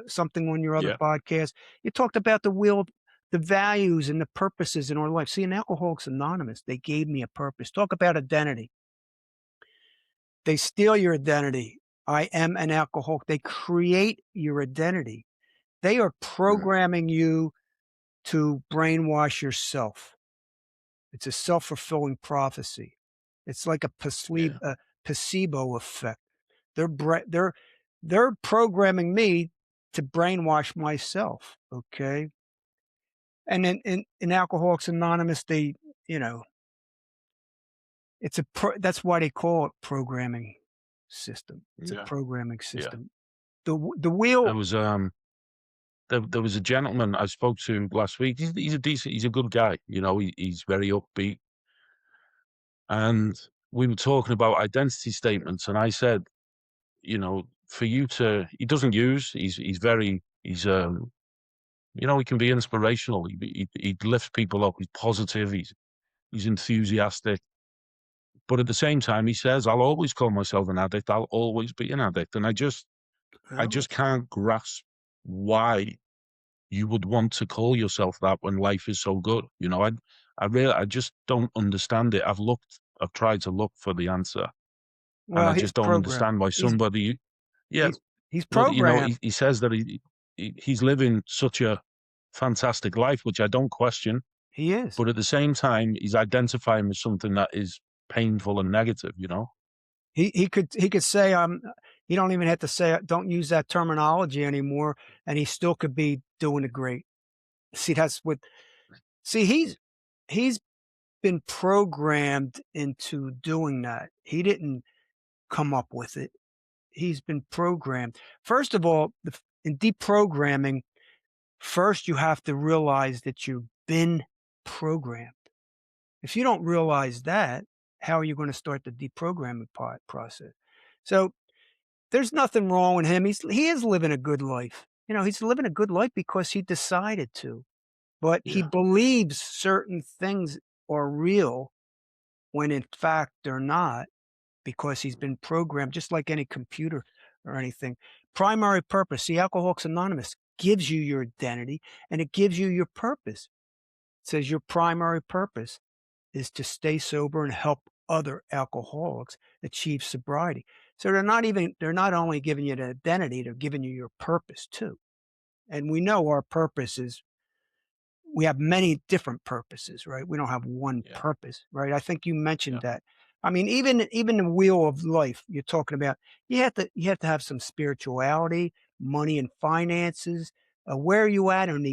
something on your other yeah, podcast. You talked about the wheel, the values and the purposes in our life. See, in Alcoholics Anonymous, they gave me a purpose. Talk about identity. They steal your identity. I am an alcoholic. They create your identity. They are mm, programming you to brainwash yourself. It's a self-fulfilling prophecy. It's like yeah, a placebo effect. They're they're programming me to brainwash myself. Okay. And in Alcoholics Anonymous, they, you know, that's why they call it programming system. It's a Yeah. programming Yeah. system. The There wheel, was there was a gentleman I spoke to last week. He's a decent, he's a good guy. You know, he's very upbeat, and we were talking about identity statements, and I said, you know, for you to, he doesn't use, he's very, you know, he can be inspirational. He lifts people up. He's positive. He's enthusiastic. But at the same time, he says, "I'll always call myself an addict. I'll always be an addict." And I well, just can't grasp why you would want to call yourself that when life is so good. You know, I just don't understand it. I've tried to look for the answer, and I he's just don't programmed. understand why somebody, yeah, He's he's well, you know, programmed. he says that he's living such a fantastic life, which I don't question. He is. But at the same time, he's identifying with something that is painful and negative, you know? He could say, he don't even have to say, don't use that terminology anymore, and he still could be doing it great. See, that's what see, he's been programmed into doing that. He didn't come up with it. He's been programmed. First of all, in deprogramming, first you have to realize that you've been programmed. If you don't realize that, how are you going to start the deprogramming process? So there's nothing wrong with him. He is living a good life. You know, he's living a good life because he decided to. But he Yeah. believes certain things are real when in fact they're not, because he's been programmed just like any computer or anything. Primary purpose. See, Alcoholics Anonymous gives you your identity and it gives you your purpose. It says your primary purpose is to stay sober and help other alcoholics achieve sobriety. So they're not only giving you the identity, they're giving you your purpose too. And we know our purpose is we have many different purposes, right? We don't have one Yeah. purpose, right? I think you mentioned Yeah. that. I mean, even the wheel of life you're talking about, you have to have some spirituality, money and finances. Where are you at on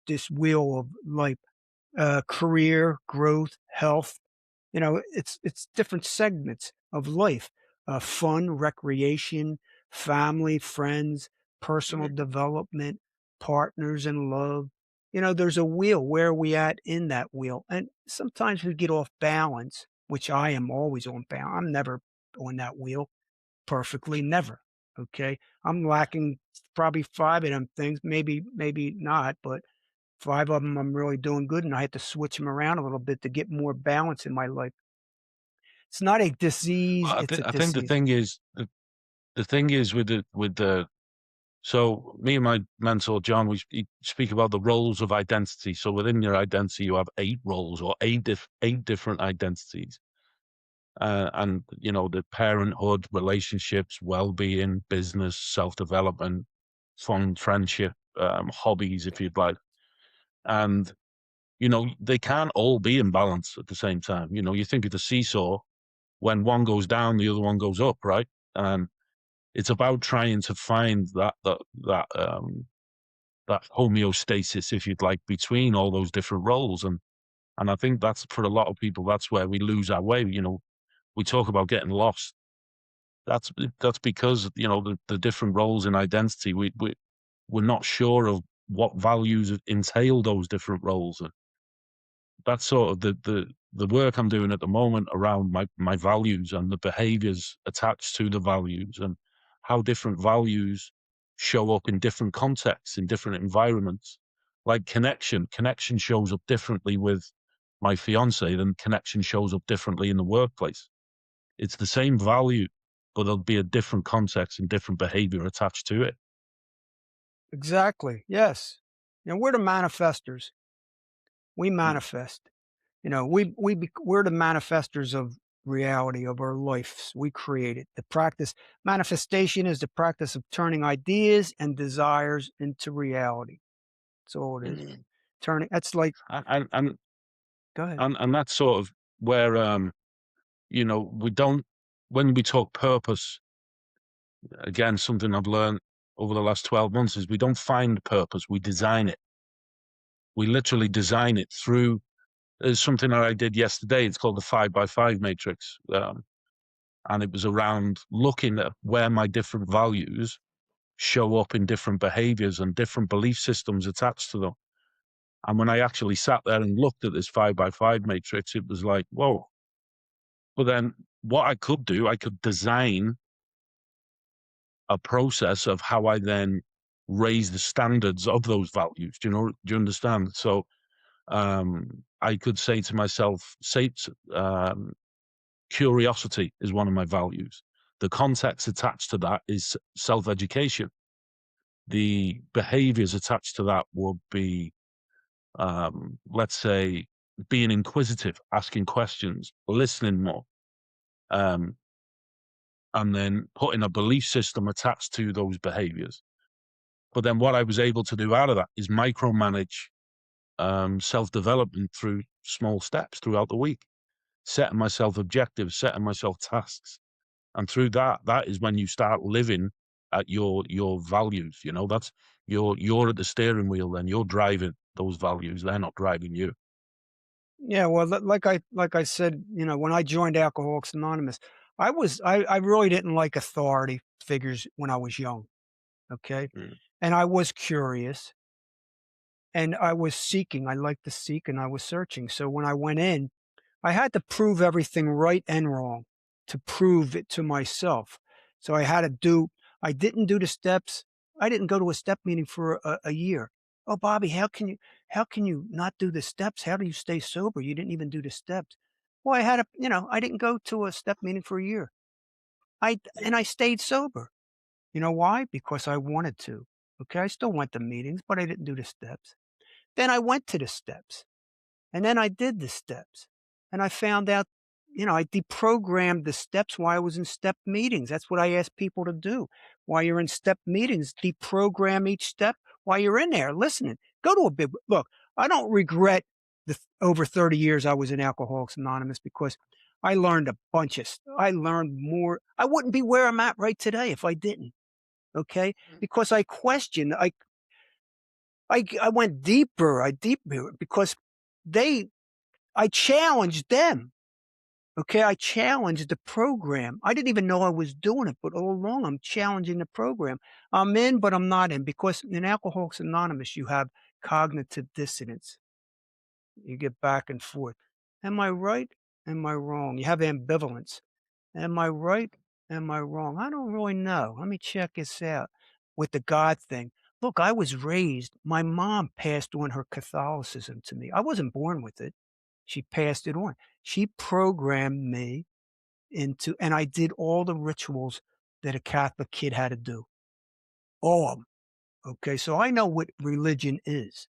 this wheel of life? Career, growth, health. You know, it's different segments of life: fun, recreation, family, friends, personal development, partners, and love. You know, there's a wheel. Where are we at in that wheel? And sometimes we get off balance, which I am always on balance. I'm never on that wheel perfectly, never. Okay, I'm lacking probably five of them things, maybe not, but five of them I'm really doing good, and I had to switch them around a little bit to get more balance in my life. It's not a disease, Well, it's a I think disease. the thing is with the so me and my mentor John, we speak about the roles of identity. So within your identity, you have eight roles or eight different identities, and you know the parenthood, relationships, well-being, business, self-development, fun, friendship, hobbies, if you'd like, and you know they can't all be in balance at the same time. You know, you think of the seesaw, when one goes down, the other one goes up, right? And it's about trying to find that homeostasis, if you'd like, between all those different roles. And I think that's for a lot of people, that's where we lose our way. You know, we talk about getting lost. That's that's because, you know, the different roles in identity, we're not sure of what values entail those different roles. And that's sort of the work I'm doing at the moment around my values and the behaviors attached to the values and how different values show up in different contexts, in different environments. Like connection shows up differently with my fiance than connection shows up differently in the workplace. It's the same value, but there'll be a different context and different behavior attached to it. Exactly, yes. You know, we're the manifestors. We Yeah. manifest. You know, we're the manifestors of reality, of our lives. We create it. The practice manifestation is the practice of turning ideas and desires into reality. That's all it is. Mhm. Turning that's like And and go ahead. and that's sort of where you know, we don't, when we talk purpose, Again, something I've learned over the last 12 months is we don't find purpose, we design it. We literally design it through. There's something that I did yesterday. It's called the 5x5 matrix. And it was around looking at where my different values show up in different behaviors and different belief systems attached to them. And when I actually sat there and looked at this 5x5 matrix, it was like, whoa. But then what I could do, I could design a process of how I then raise the standards of those values. Do you understand? So I could say to myself, curiosity is one of my values. The context attached to that is self-education. The behaviors attached to that would be, let's say, being inquisitive, asking questions, listening more, um, and then putting a belief system attached to those behaviors. But then what I was able to do out of that is micromanage self-development through small steps throughout the week, setting myself objectives, setting myself tasks. And through that, that is when you start living at your values. That's you're at the steering wheel, then you're driving those values. They're not driving you. Yeah, well, like I said, when I joined Alcoholics Anonymous, I really didn't like authority figures when I was young, okay? Mm, And I was curious and I was seeking. I like to seek and I was searching. So when I went in, I had to prove everything right and wrong to prove it to myself. So I didn't do the steps. I didn't go to a step meeting for a year. Oh, Bobby, how can you not do the steps? How do you stay sober? You didn't even do the steps. Well, I didn't go to a step meeting for a year. I stayed sober. You know why? Because I wanted to. Okay. I still went to meetings, but I didn't do the steps. Then I went to the steps. And then I did the steps, and I found out, I deprogrammed the steps while I was in step meetings. That's what I ask people to do. While you're in step meetings, deprogram each step while you're in there listening. Go to a big look. I don't regret over 30 years I was in Alcoholics Anonymous because I learned a bunch of I learned more. I wouldn't be where I'm at right today if I didn't. Okay? Because I questioned, I went deeper. I deeper because they I challenged them. Okay. I challenged the program. I didn't even know I was doing it, but all along I'm challenging the program. I'm in, but I'm not in because in Alcoholics Anonymous, you have cognitive dissonance. You get back and forth. Am I right? Am I wrong? You have ambivalence. Am I right? Am I wrong? I don't really know. Let me check this out with the God thing. Look, I was raised, my mom passed on her Catholicism to me. I wasn't born with it. She passed it on. She programmed me and I did all the rituals that a Catholic kid had to do. All of them. Okay. So I know what religion is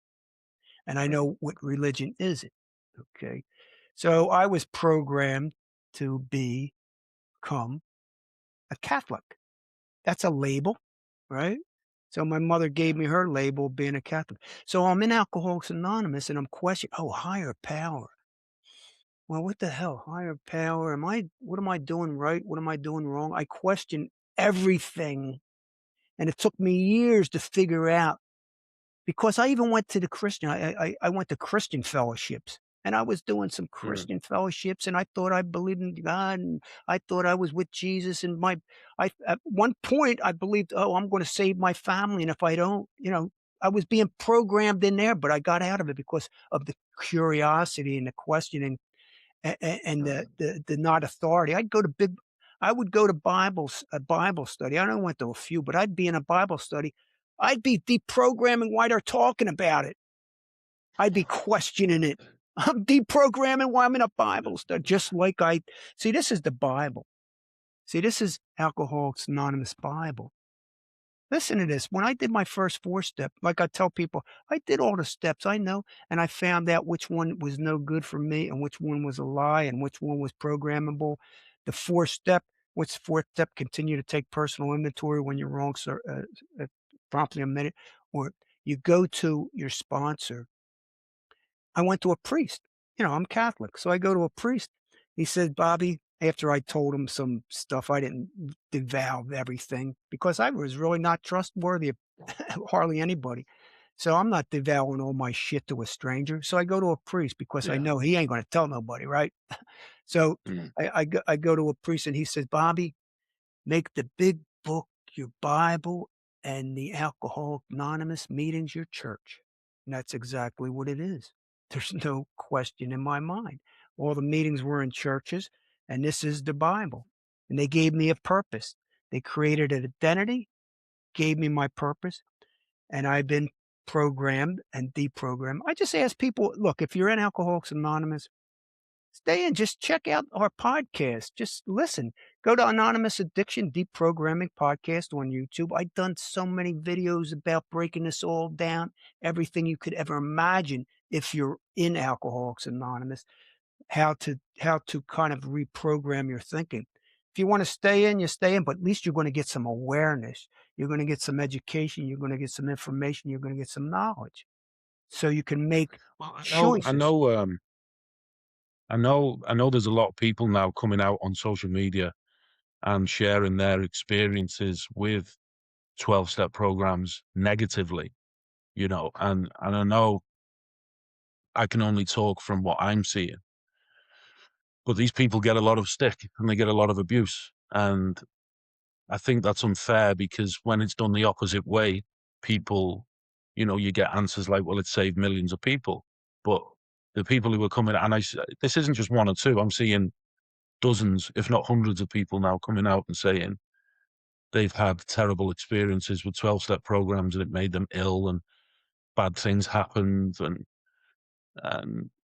and I know what religion isn't. Okay. So I was programmed to become a Catholic. That's a label, right? So my mother gave me her label of being a Catholic. So I'm in Alcoholics Anonymous and I'm questioning, oh, higher power. Well, what the hell? Higher power? What am I doing right? What am I doing wrong? I question everything. And it took me years to figure out because I even went to the Christian, I went to Christian fellowships and I was doing some mm, Christian fellowships and I thought I believed in God and I thought I was with Jesus and at one point I believed, oh, I'm going to save my family. And if I don't, I was being programmed in there, but I got out of it because of the curiosity and the questioning and the not authority. I would go to a Bible study. I don't went to a few, but I'd be in a Bible study. I'd be deprogramming why they're talking about it. I'd be questioning it. I'm deprogramming why I'm in a Bible study, just like I see. This is the Bible. See, this is Alcoholics Anonymous Bible. Listen to this. When I did my first 4-step, like I tell people, I did all the steps I know, and I found out which one was no good for me and which one was a lie and which one was programmable. The 4-step, what's 4th step? Continue to take personal inventory when you're wrong, sir, promptly a minute, or you go to your sponsor. I went to a priest. I'm Catholic, so I go to a priest. He said, Bobby, after I told him some stuff, I didn't devalve everything because I was really not trustworthy of hardly anybody. So I'm not devouring all my shit to a stranger. So I go to a priest because I Yeah. know he ain't going to tell nobody, right? So Mm. I go to a priest and he says, Bobby, make the big book your Bible and the Alcoholic Anonymous meetings your church. And that's exactly what it is. There's no question in my mind. All the meetings were in churches, and this is the Bible. And they gave me a purpose. They created an identity, gave me my purpose, and I've been programmed and deprogrammed. I just ask people, look, if you're in Alcoholics Anonymous, stay in, just check out our podcast. Just listen. Go to Anonymous Addiction Deprogramming Podcast on YouTube. I've done so many videos about breaking this all down, everything you could ever imagine if you're in Alcoholics Anonymous, how to kind of reprogram your thinking. If you want to stay in, you stay in, but at least you're going to get some awareness. You're going to get some education. You're going to get some information. You're going to get some knowledge so you can make Well, choices. I know there's a lot of people now coming out on social media and sharing their experiences with 12-step programs negatively, and I know I can only talk from what I'm seeing, but these people get a lot of stick and they get a lot of abuse. And I think that's unfair because when it's done the opposite way, people, you get answers like, well, it saved millions of people. But the people who are coming, and this isn't just one or two, I'm seeing dozens, if not hundreds of people now coming out and saying they've had terrible experiences with 12-step programs and it made them ill and bad things happened. And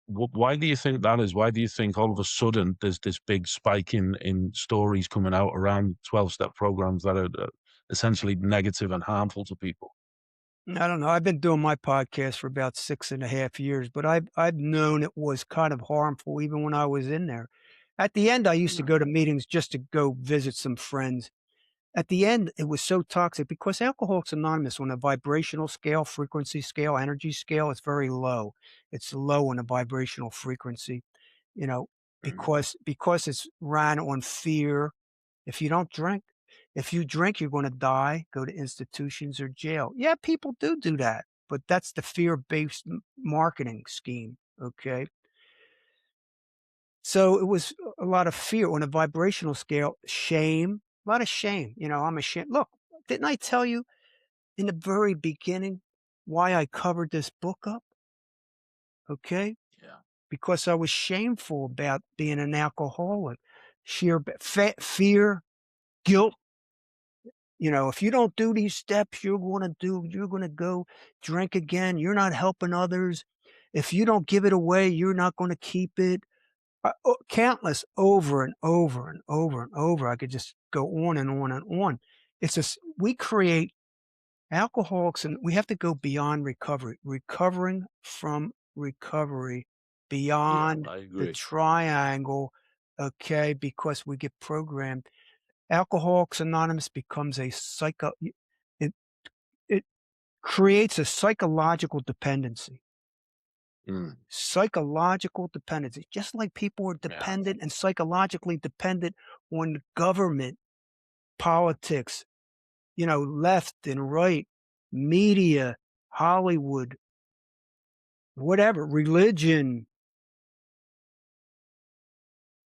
why do you think that is? Why do you think all of a sudden there's this big spike in stories coming out around 12-step programs that are essentially negative and harmful to people? I don't know. I've been doing my podcast for about 6.5 years, but I've known it was kind of harmful even when I was in there. At the end, I used to Yeah. go to meetings just to go visit some friends. At the end, it was so toxic because Alcoholics Anonymous on a vibrational scale, frequency scale, energy scale, it's very low. It's low on a vibrational frequency, you know, Mm. because it's ran on fear. If you don't drink, if you drink, you're gonna die, go to institutions or jail. Yeah, people do that, but that's the fear-based marketing scheme, okay? So it was a lot of fear on a vibrational scale, shame, a lot of shame, I'm ashamed. Look, didn't I tell you in the very beginning why I covered this book up, okay? Yeah. Because I was shameful about being an alcoholic, sheer fear, guilt. If you don't do these steps, you're gonna go drink again. You're not helping others. If you don't give it away, you're not gonna keep it. Countless over and over and over and over. I could just go on and on and on. It's just we create alcoholics, and we have to go beyond recovery, recovering from recovery, Yeah, beyond I the agree. triangle, okay, because we get programmed. Alcoholics Anonymous becomes a it it creates a psychological dependency. Mm. Psychological dependency, just like people are Yeah. dependent and psychologically dependent on government, politics, left and right, media, Hollywood, whatever, religion.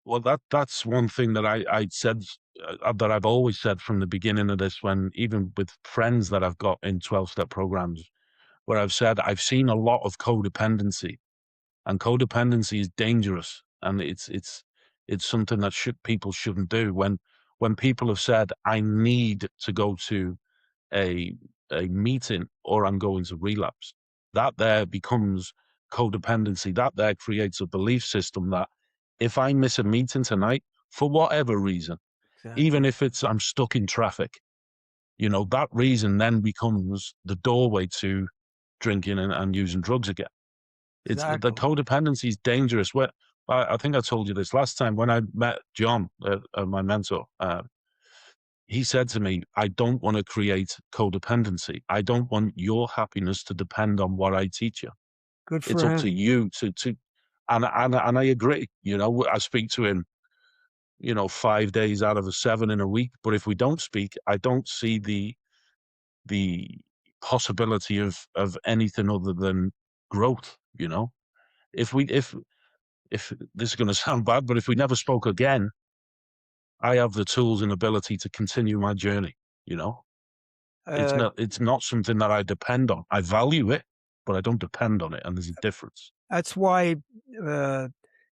Well, that's one thing that I said that I've always said from the beginning of this, when even with friends that I've got in 12-step programs, where I've said I've seen a lot of codependency, and codependency is dangerous, and it's something that people shouldn't do. When people have said I need to go to a a meeting or I'm going to relapse, that there becomes codependency. That there creates a belief system that if I miss a meeting tonight for whatever reason, even Exactly. if it's I'm stuck in traffic, that reason then becomes the doorway to drinking and using drugs again. It's the Exactly. codependency is dangerous. Where I think I told you this last time when I met John, my mentor. He said to me, "I don't want to create codependency. I don't want your happiness to depend on what I teach you. Good It's for up to him. you to." And I agree. I speak to him 5 days out of the 7 in a week. But if we don't speak, I don't see the possibility of anything other than growth. If this is going to sound bad, but if we never spoke again, I have the tools and ability to continue my journey. It's Uh, not something that I depend on. I value it, but I don't depend on it, and there's a difference. that's why uh,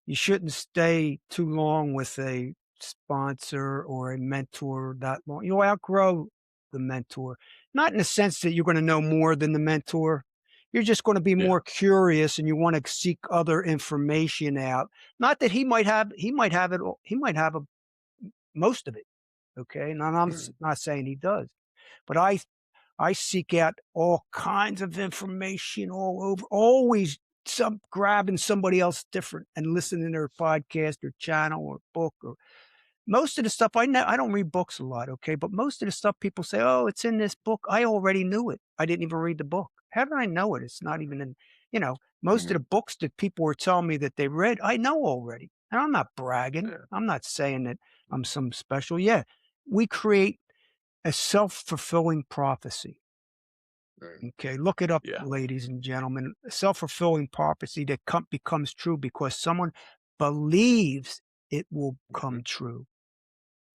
you shouldn't stay too long with a sponsor or a mentor that long. You'll outgrow the mentor, not in the sense that you're going to know more than the mentor. You're just going to be Yeah. more curious, and you want to seek other information out. Not that he might have it. He might have most of it. Okay, and I'm not saying he does, but I seek out all kinds of information all over, always grabbing somebody else different and listening to their podcast or channel or book. Or most of the stuff I don't read books a lot, okay, but most of the stuff people say, oh, it's in this book. I already knew it. I didn't even read the book. How did I know it? It's not even in, most of the books that people were telling me that they read, I know already. And I'm not bragging. Yeah. I'm not saying that I'm some special. Yeah, we create a self-fulfilling prophecy. Okay, look it up, Yeah. ladies and gentlemen. A self-fulfilling prophecy that becomes true because someone believes it will come true.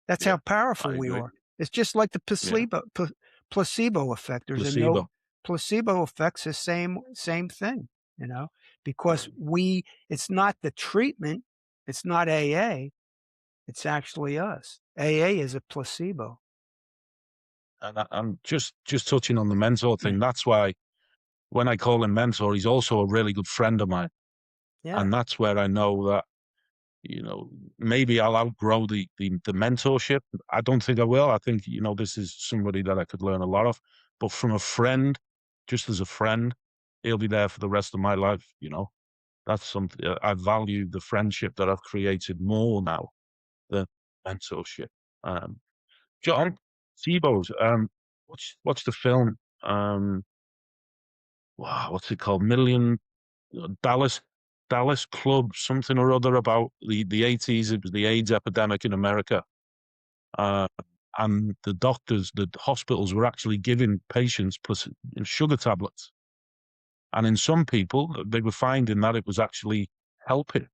That's Yeah. how powerful I we agree. are. It's just like the Yeah. placebo effect. There's a no Placebo. placebo effect's the same thing, because it's not the treatment, it's not AA, it's actually us. AA is a placebo. And I'm just touching on the mentor thing. That's why when I call him mentor, he's also a really good friend of mine. Yeah. And that's where I know that, maybe I'll outgrow the mentorship. I don't think I will. I think, this is somebody that I could learn a lot of. But from a friend, just as a friend, he'll be there for the rest of my life. That's something I value the friendship that I've created more now than mentorship. Um, John Seabows, what's the film? Wow, what's it called? Dallas Dallas Club, something or other about the 80s. It was the AIDS epidemic in America. Uh, and the hospitals were actually giving patients plus sugar tablets. And in some people, they were finding that it was actually helping.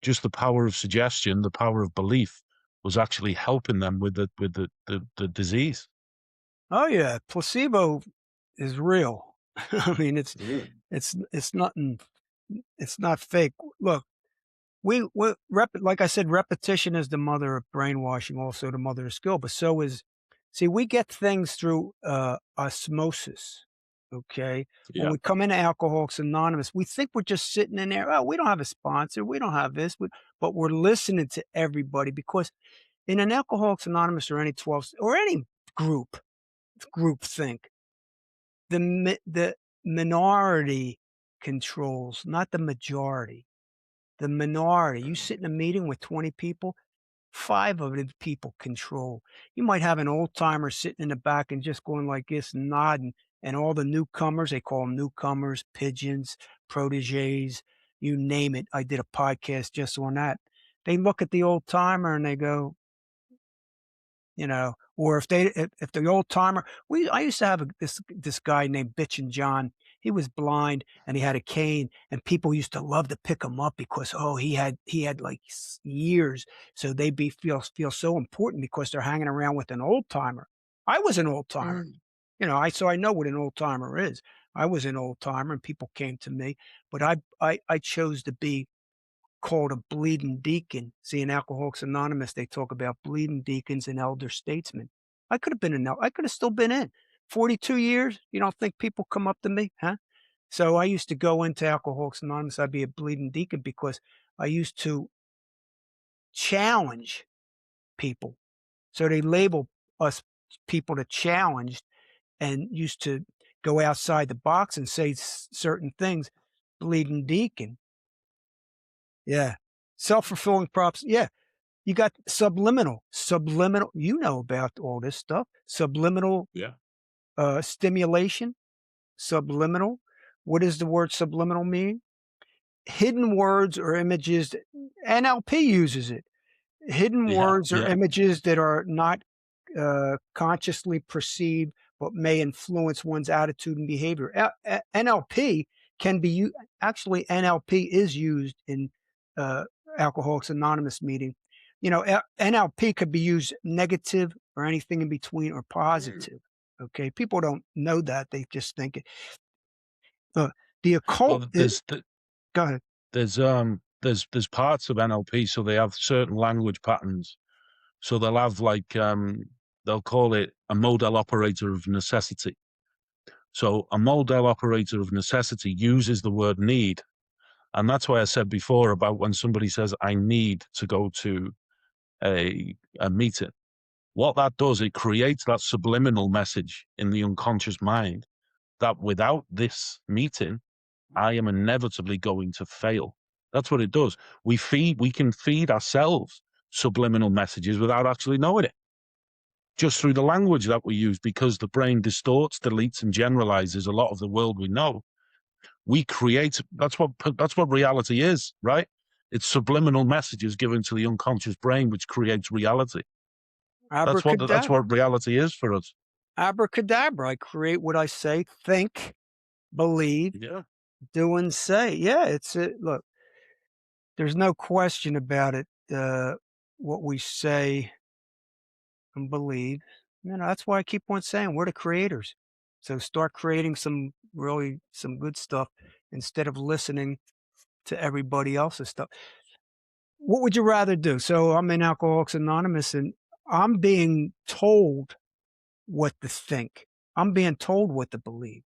Just the power of suggestion, the power of belief was actually helping them with the disease. Oh yeah, placebo is real. I mean, it's nothing. It's not fake. Look, like I said, repetition is the mother of brainwashing, also the mother of skill. But so is, see, we get things through osmosis. Okay, when Yeah. we come into Alcoholics Anonymous, we think we're just sitting in there. Oh, we don't have a sponsor. We don't have this. But we're listening to everybody because in an Alcoholics Anonymous or any 12 or any group think, the minority controls, not the majority. The minority. You sit in a meeting with 20 people, 5 of the people control. You might have an old timer sitting in the back and just going like this, nodding, and all the newcomers, they call them newcomers, pigeons, proteges, you name it. I did a podcast just on that. They look at the old timer and they go, or if the old timer, I used to have this guy named Bitchin' John. He was blind and he had a cane, and people used to love to pick him up because he had like years, so they feel so important because they're hanging around with an old timer. I was an old timer, so I know what an old timer is. I was an old timer, and people came to me, but I chose to be called a bleeding deacon. See, in Alcoholics Anonymous, they talk about bleeding deacons and elder statesmen. I could have been I could have still been in 42 years. You don't think people come up to me, huh? So I used to go into Alcoholics Anonymous. I'd be a bleeding deacon because I used to challenge people. So they label us people that challenged and used to go outside the box and say certain things. Bleeding deacon. Yeah. Self-fulfilling props. Yeah. You got subliminal, you know about all this stuff. Subliminal Yeah. stimulation, subliminal. What does the word subliminal mean? Hidden words or images. NLP uses it. hidden Yeah, words or yeah. images that are not consciously perceived but may influence one's attitude and behavior. NLP can be actually NLP is used in uh, Alcoholics Anonymous meeting. You know, NLP could be used negative or anything in between or positive. Okay, people don't know that; they just think it. Uh, the occult. Well, Go ahead. there's parts of NLP, so they have certain language patterns. So they'll have like they'll call it a model operator of necessity. So a model operator of necessity uses the word need. And that's why I said before about when somebody says, I need to go to a meeting. What that does, it creates that subliminal message in the unconscious mind that without this meeting, I am inevitably going to fail. That's what it does. We can feed ourselves subliminal messages without actually knowing it, just through the language that we use, because the brain distorts, deletes, and generalizes a lot of the world we know. We create, that's what reality is, right? It's subliminal messages given to the unconscious brain, which creates reality. That's Abracadabra. what reality is for us. Abracadabra. I create what I say, think, believe, Yeah. do, and say. Yeah, it's it. Look, there's no question about it. What we say and believe, you know, that's why I keep on saying we're the creators. So start creating some good stuff instead of listening to everybody else's stuff. What would you rather do? So I'm in Alcoholics Anonymous and I'm being told what to think. I'm being told what to believe.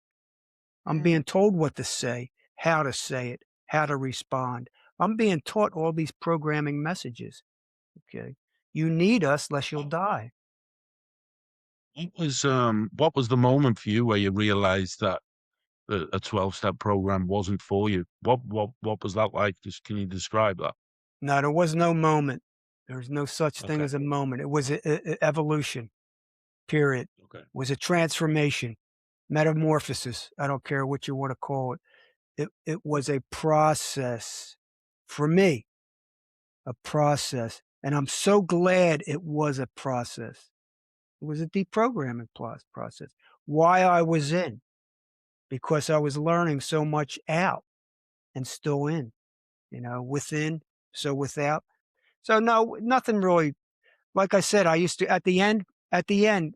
I'm being told what to say it, how to respond. I'm being taught all these programming messages. Okay. You need us, lest you'll die. What was the moment for you where you realized that a 12-step program wasn't for you? What was that like? Just can you describe that? No, there was no moment. There was no such thing Okay. as a moment. It was evolution, period. Okay. It was a transformation, metamorphosis. I don't care what you want to call it. It was a process for me, a process. And I'm so glad it was a process. It was a deprogramming process. Why I was in, because I was learning so much out and still in, you know, within, so without. So no, nothing really. Like I said, I used to at the end,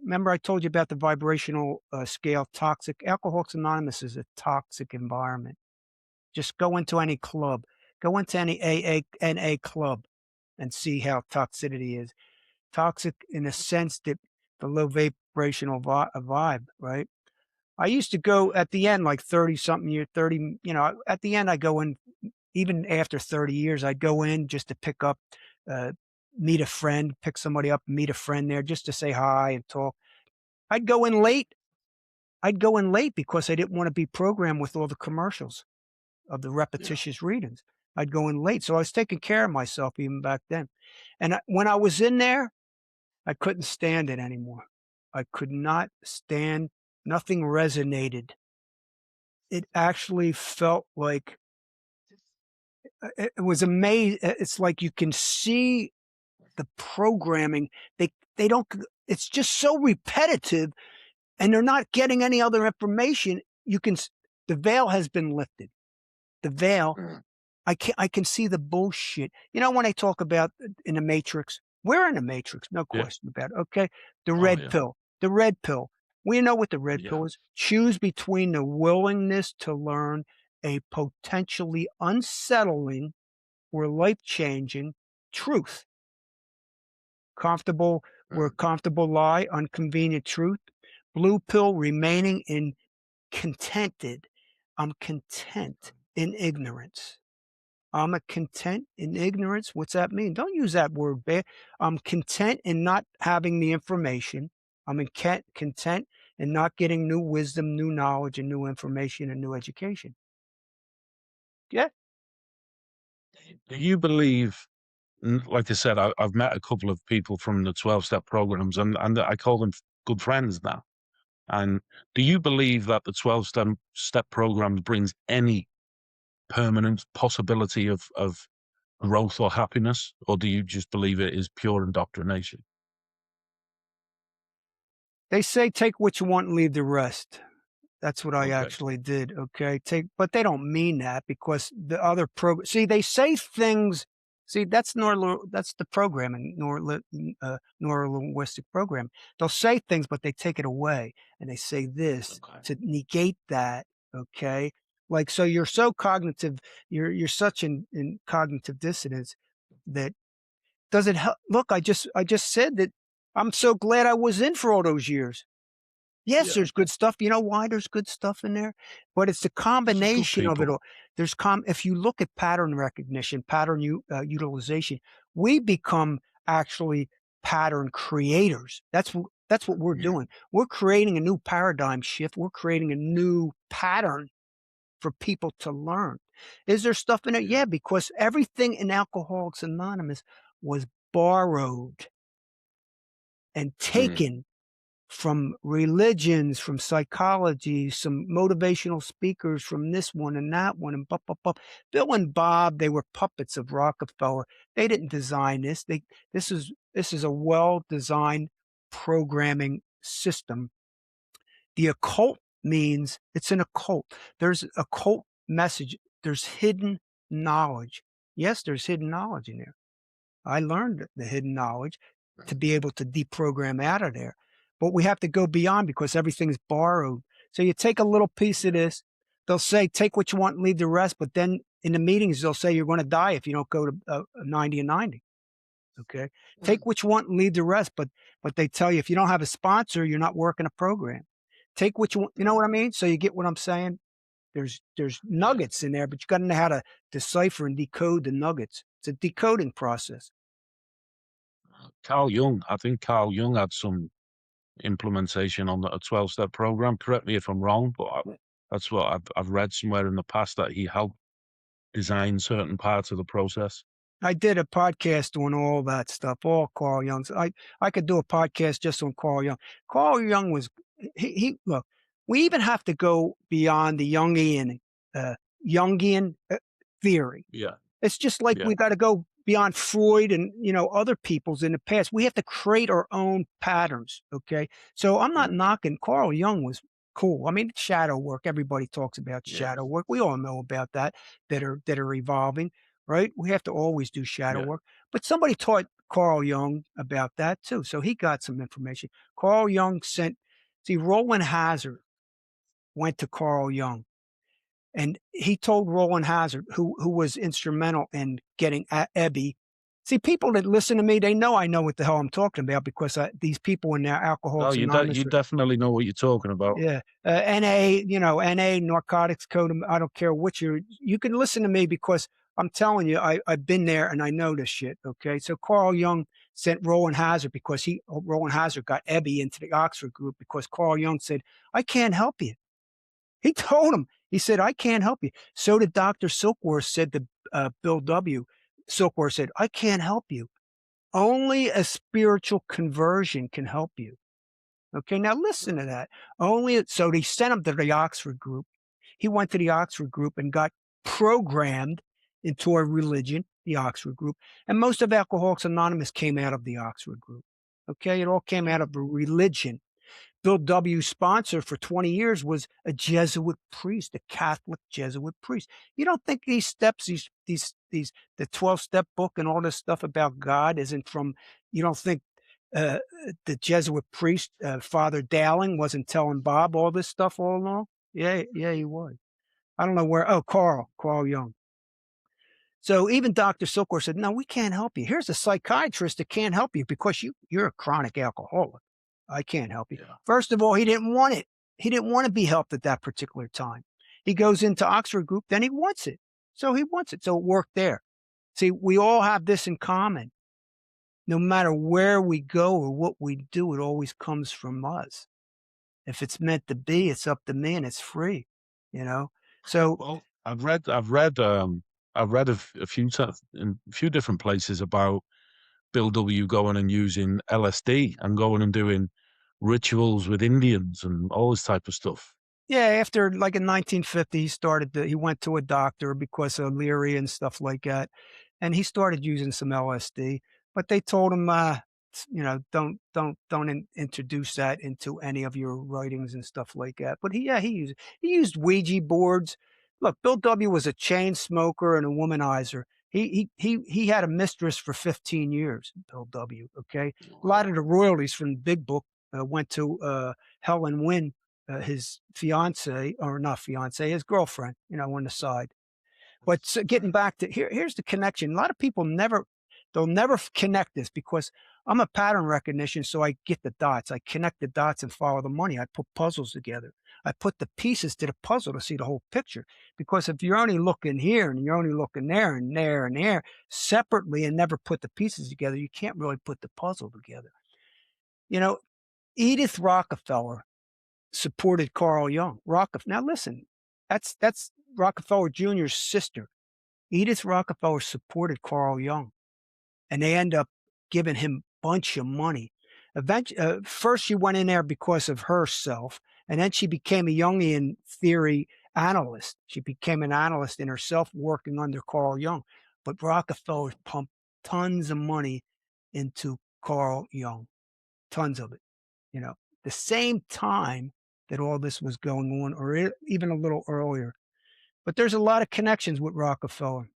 remember I told you about the vibrational scale toxic. Alcoholics Anonymous is a toxic environment. Just go into any club, go into any AA club and see how toxicity is. Toxic in a sense that the low vibrational vibe, right? I used to go at the end, like 30 something year, 30, you know, at the end, I go in, even after 30 years, I'd go in just to pick up, uh, meet a friend, pick somebody up, meet a friend there just to say hi and talk. I'd go in late. I'd go in late because I didn't want to be programmed with all the commercials of the Yeah. repetitious readings. I'd go in late. So I was taking care of myself even back then. And when I was in there, I couldn't stand it anymore. I could not stand, nothing resonated. It actually felt like it was amazing. It's like you can see the programming. They don't. It's just so repetitive, and they're not getting any other information. You can. The veil has been lifted. The veil. I can see the bullshit. You know when they talk about in the Matrix, we're in the Matrix, no Yeah. question about it. Okay, the Oh red yeah. pill. The red pill. We know what the red Yeah. pill is. Choose between the willingness to learn a potentially unsettling or life-changing truth. Comfortable where comfortable lie, unconvenient truth. Blue pill remaining in contented. I'm content in ignorance. I'm a content in ignorance. What's that mean? Don't use that word bad. I'm content in not having the information. I'm content in not getting new wisdom, new knowledge, and new information and new education. Yeah. Do you believe, like I said, I've met a couple of people from the 12-step programs, and I call them good friends now. And do you believe that the 12-step programs brings any permanent possibility of growth or happiness, or do you just believe it is pure indoctrination? They say take what you want and leave the rest. That's what I Okay. actually did, okay? But they don't mean that because the other see, they say things. See, that's the programming, neuro-linguistic programming. They'll say things, but they take it away, and they say this Okay. to negate that, okay? Like, so you're so cognitive, you're such in cognitive dissonance that does it help? Look, I just said that I'm so glad I was in for all those years. Yes, Yeah. there's good stuff. You know why there's good stuff in there? But it's the Because they're good combination of it people. all. If you look at pattern recognition, utilization, we become actually pattern creators. That's what we're Yeah. doing. We're creating a new paradigm shift. We're creating a new pattern for people to learn. Is there stuff in it? Yeah. Yeah, because everything in Alcoholics Anonymous was borrowed and Mm. taken from religions, from psychology, some motivational speakers from this one and that one, and Bill and Bob, they were puppets of Rockefeller. They didn't design this. This is a well-designed programming system. The occult means it's an occult. There's occult message. There's hidden knowledge. Yes, there's hidden knowledge in there. I learned the hidden knowledge to be able to deprogram out of there. But we have to go beyond because everything's borrowed. So you take a little piece of this, they'll say, take what you want and leave the rest. But then in the meetings, they'll say you're going to die if you don't go to 90 and 90. Okay. Mm. Take what you want and leave the rest. But they tell you if you don't have a sponsor, you're not working a program. Take what you want. You know Right. what I mean? So you get what I'm saying? There's Yeah. nuggets in there, but you got to know how to decipher and decode the nuggets. It's a decoding process. Carl Jung, I think Carl Jung had some implementation on a 12-step program. Correct me if I'm wrong, but that's what I've read somewhere in the past, that he helped design certain parts of the process. I did a podcast on all that stuff, all Carl Jung's. I could do a podcast just on Carl Jung. Carl Jung was he look. We even have to go beyond the uh, Jungian theory. Yeah. It's just like Yeah. we got to go beyond Freud and other people's in the past. We have to create our own patterns. Okay, so I'm not Mm. knocking. Carl Jung was cool. I mean, shadow work. Everybody talks about Yeah. shadow work. We all know about that are evolving, right? We have to always do shadow Yeah. work. But somebody taught Carl Jung about that too, so he got some information. Carl Jung sent. See, Roland Hazard went to Carl Jung and he told Roland Hazard, who was instrumental in getting Ebby. See, people that listen to me, they know I know what the hell I'm talking about because these people in their Oh, Alcoholics you Anonymous, definitely know what you're talking about. yeah, NA, NA, Narcotics Code. I don't care what you can listen to me because I'm telling you, I've been there and I know this shit. Okay, so Carl Jung sent Roland Hazard because Roland Hazard got Ebby into the Oxford group because Carl Jung said, "I can't help you." He told him, he said, "I can't help you." So did Dr. Silkworth said to Bill W. Silkworth said, "I can't help you. Only a spiritual conversion can help you." Okay, now listen to that. So they sent him to the Oxford group. He went to the Oxford group and got programmed into a religion, the Oxford group. And most of Alcoholics Anonymous came out of the Oxford group. Okay, it all came out of a religion. Bill W.'s sponsor for 20 years was a Jesuit priest, a Catholic Jesuit priest. You don't think these steps, the 12-step book and all this stuff about God isn't from, you don't think uh, the Jesuit priest, Father Dowling, wasn't telling Bob all this stuff all along? Yeah, he was. I don't know where. Oh, Carl Jung. So even Dr. Silkworth said, "No, we can't help you. Here's a psychiatrist that can't help you because you're a chronic alcoholic. I can't help you." Yeah. First of all, he didn't want it. He didn't want to be helped at that particular time. He goes into Oxford group, then he wants it. So he wants it. So it worked there. See, we all have this in common. No matter where we go or what we do, it always comes from us. If it's meant to be, it's up to me and it's free, you know? So Well, I've read a few times in a few different places about Bill W. going and using LSD and going and doing rituals with Indians and all this type of stuff. yeah, after like in 1950, he went to a doctor because of Leary and stuff like that. and he started using some LSD, but they told him, don't introduce that into any of your writings and stuff like that. But he used Ouija boards. Look, Bill W. was a chain smoker and a womanizer. He had a mistress for 15 years, Bill W. Okay, a lot Wow. of the royalties from the Big Book went to Helen Wynne, his fiance, or not fiance, his girlfriend. On the side. But getting Right. back to here's the connection. A lot of people they'll never connect this because I'm a pattern recognition, so I get the dots. I connect the dots and follow the money. I put puzzles together. I put the pieces to the puzzle to see the whole picture. Because if you're only looking here and you're only looking there and there and there separately and never put the pieces together, you can't really put the puzzle together. You know, Edith Rockefeller supported Carl Jung. Now listen, that's Rockefeller Jr.'s sister. Edith Rockefeller supported Carl Jung, and they end up giving him a bunch of money. First, she went in there because of herself, and then she became a Jungian theory analyst. She became an analyst in herself, working under Carl Jung. But Rockefeller pumped tons of money into Carl Jung, tons of it. You know, the same time that all this was going on, or even a little earlier. But there's a lot of connections with Rockefeller.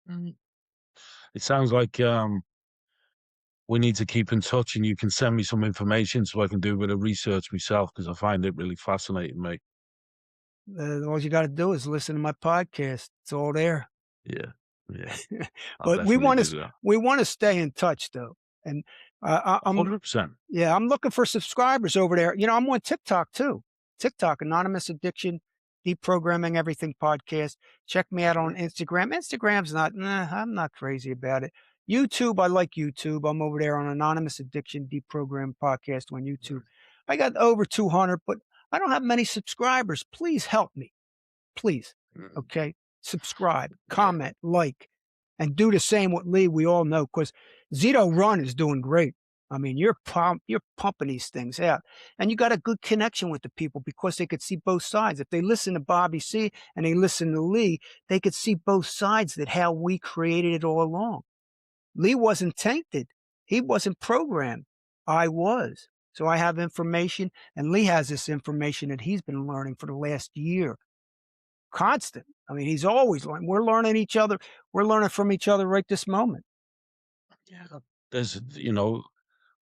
Mm. It sounds like we need to keep in touch, and you can send me some information so I can do a bit of research myself because I find it really fascinating, mate. All you got to do is listen to my podcast. It's all there. Yeah, yeah, I'll But definitely do that. we want to stay in touch though, and I'm 100%. yeah, I'm looking for subscribers over there. I'm on TikTok too. TikTok, Anonymous Addiction, Deprogramming Everything podcast. Check me out on Right, Instagram. Instagram's not, I'm not crazy about it. YouTube, I like YouTube. I'm over there on Anonymous Addiction, Deprogram podcast on YouTube. right. I got over 200, but I don't have many subscribers. Please help me. Please. Mm, Okay. Subscribe, yeah, comment, like, and do the same with Lee. We all know because Zito Run is doing great. I mean, you're pumping these things out, and you got a good connection with the people because they could see both sides. If they listen to Bobby C and they listen to Lee, they could see both sides that how we created it all along. Lee wasn't tainted. He wasn't programmed. I was. So I have information, and Lee has this information that he's been learning for the last year. Constant. I mean, he's always learning. We're learning each other. We're learning from each other right this moment. yeah. There's,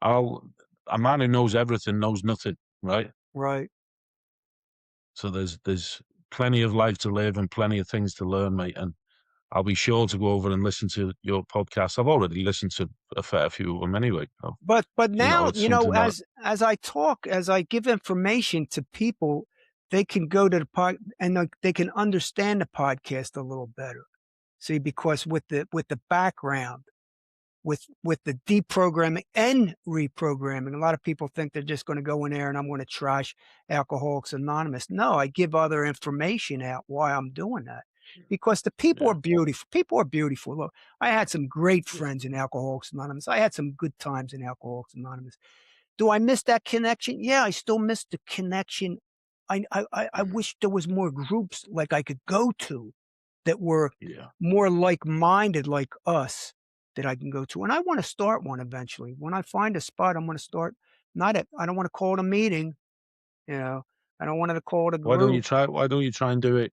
I'll a man who knows everything knows nothing, right? Right. So there's plenty of life to live and plenty of things to learn, mate. And I'll be sure to go over and listen to your podcast. I've already listened to a fair few of them anyway. So, But now, it's something that as I talk, as I give information to people, they can go to the pod and they can understand the podcast a little better. See, because with the background, with the deprogramming and reprogramming. A lot of people think they're just going to go in there and I'm going to trash Alcoholics Anonymous. No, I give other information out why I'm doing that. Because the people are yeah, beautiful. People are beautiful. Look, I had some great yeah, friends in Alcoholics Anonymous. I had some good times in Alcoholics Anonymous. Do I miss that connection? Yeah, I still miss the connection. I mm, wish there was more groups like I could go to that were yeah. more like-minded like us that I can go to. And I want to start one eventually. When I find a spot, I'm going to start not at I don't want to call it a meeting, you know. I don't want to call it a group. Why don't you try and do it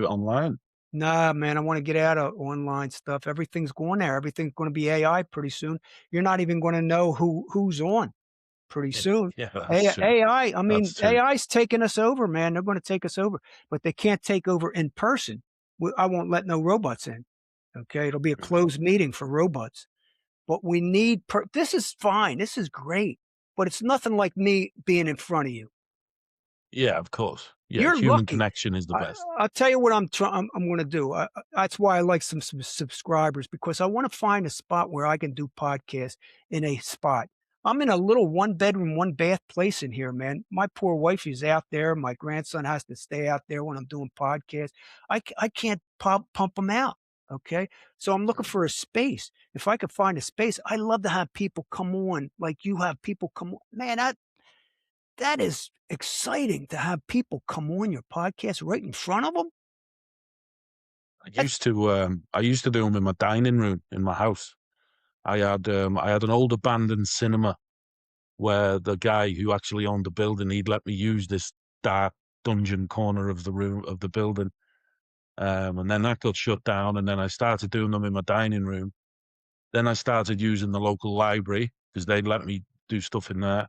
online? Nah, man, I want to get out of online stuff. Everything's going there. Everything's going to be AI pretty soon. You're not even going to know who's on pretty Yeah, soon. yeah, that's true. I That's mean, true. AI's taking us over, man. They're going to take us over, but they can't take over in person. I won't let no robots in. Okay, it'll be a Right. closed meeting for robots. But we need. This is fine. This is great, but it's nothing like me being in front of you. Yeah, of course. Yeah, You're human lucky. connection is the I, best. I'll tell you what I'm going to do. That's why I like some subscribers because I want to find a spot where I can do podcasts in a spot. I'm in a little one bedroom, one bath place in here, man. My poor wife is out there. My grandson has to stay out there when I'm doing podcasts. I can't pump them out. Okay. So I'm looking Right. for a space. If I could find a space, I love to have people come on like you have people come on. Man, that is exciting to have people come on your podcast right in front of them. That's I used to do them in my dining room in my house. I had an old abandoned cinema where the guy who actually owned the building, he'd let me use this dark dungeon corner of the room of the building. And then that got shut down, and then I started doing them in my dining room. Then I started using the local library because they'd let me do stuff in there.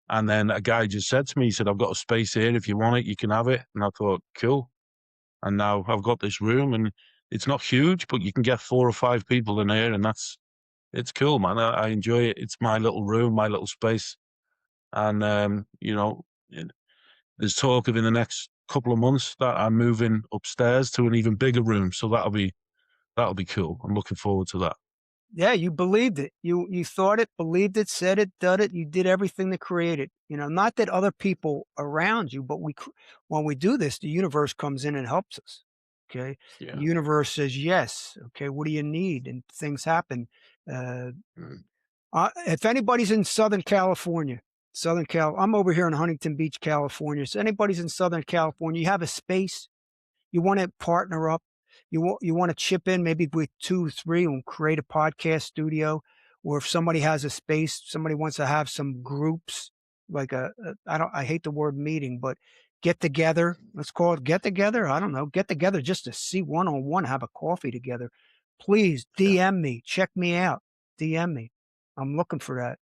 And then a guy just said to me, he said, I've got a space here. If you want it, you can have it. And I thought, cool. And now I've got this room, and it's not huge, but you can get 4 or 5 people in here, and it's cool, man. I enjoy it. It's my little room, my little space. And, there's talk of in the next couple of months that I'm moving upstairs to an even bigger room. So that'll be cool. I'm looking forward to that. Yeah, you believed it. You thought it, believed it, said it, done it. You did everything to create it. Not that other people around you, but when we do this, the universe comes in and helps us. Okay, the Yeah. universe says yes. Okay, what do you need? And things happen. Uh, Mm. if anybody's in Southern California, I'm over here in Huntington Beach, California. So anybody's in Southern California, you have a space, you want to partner up, you want to chip in maybe with 2 3 and create a podcast studio, or if somebody has a space, somebody wants to have some groups, like I hate the word meeting, but get together, let's call it get together, I don't know, get together just to see one on one, have a coffee together. Please Yeah. DM me, check me out, DM me. I'm looking for that.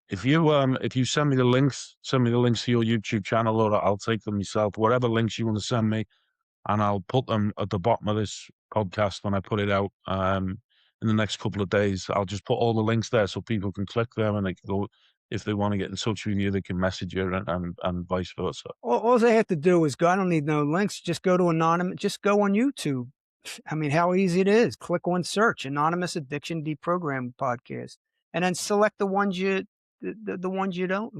If you send me the links to your YouTube channel, or I'll take them myself. Whatever links you want to send me, and I'll put them at the bottom of this podcast when I put it out. In the next couple of days, I'll just put all the links there so people can click them, and they can go if they want to get in touch with you. They can message you, and vice versa. All they have to do is go. I don't need no links. Just go to anonymous. Just go on YouTube. I mean, how easy it is. Click on search Anonymous Addiction Deprogramming Podcast, and then select the ones you don't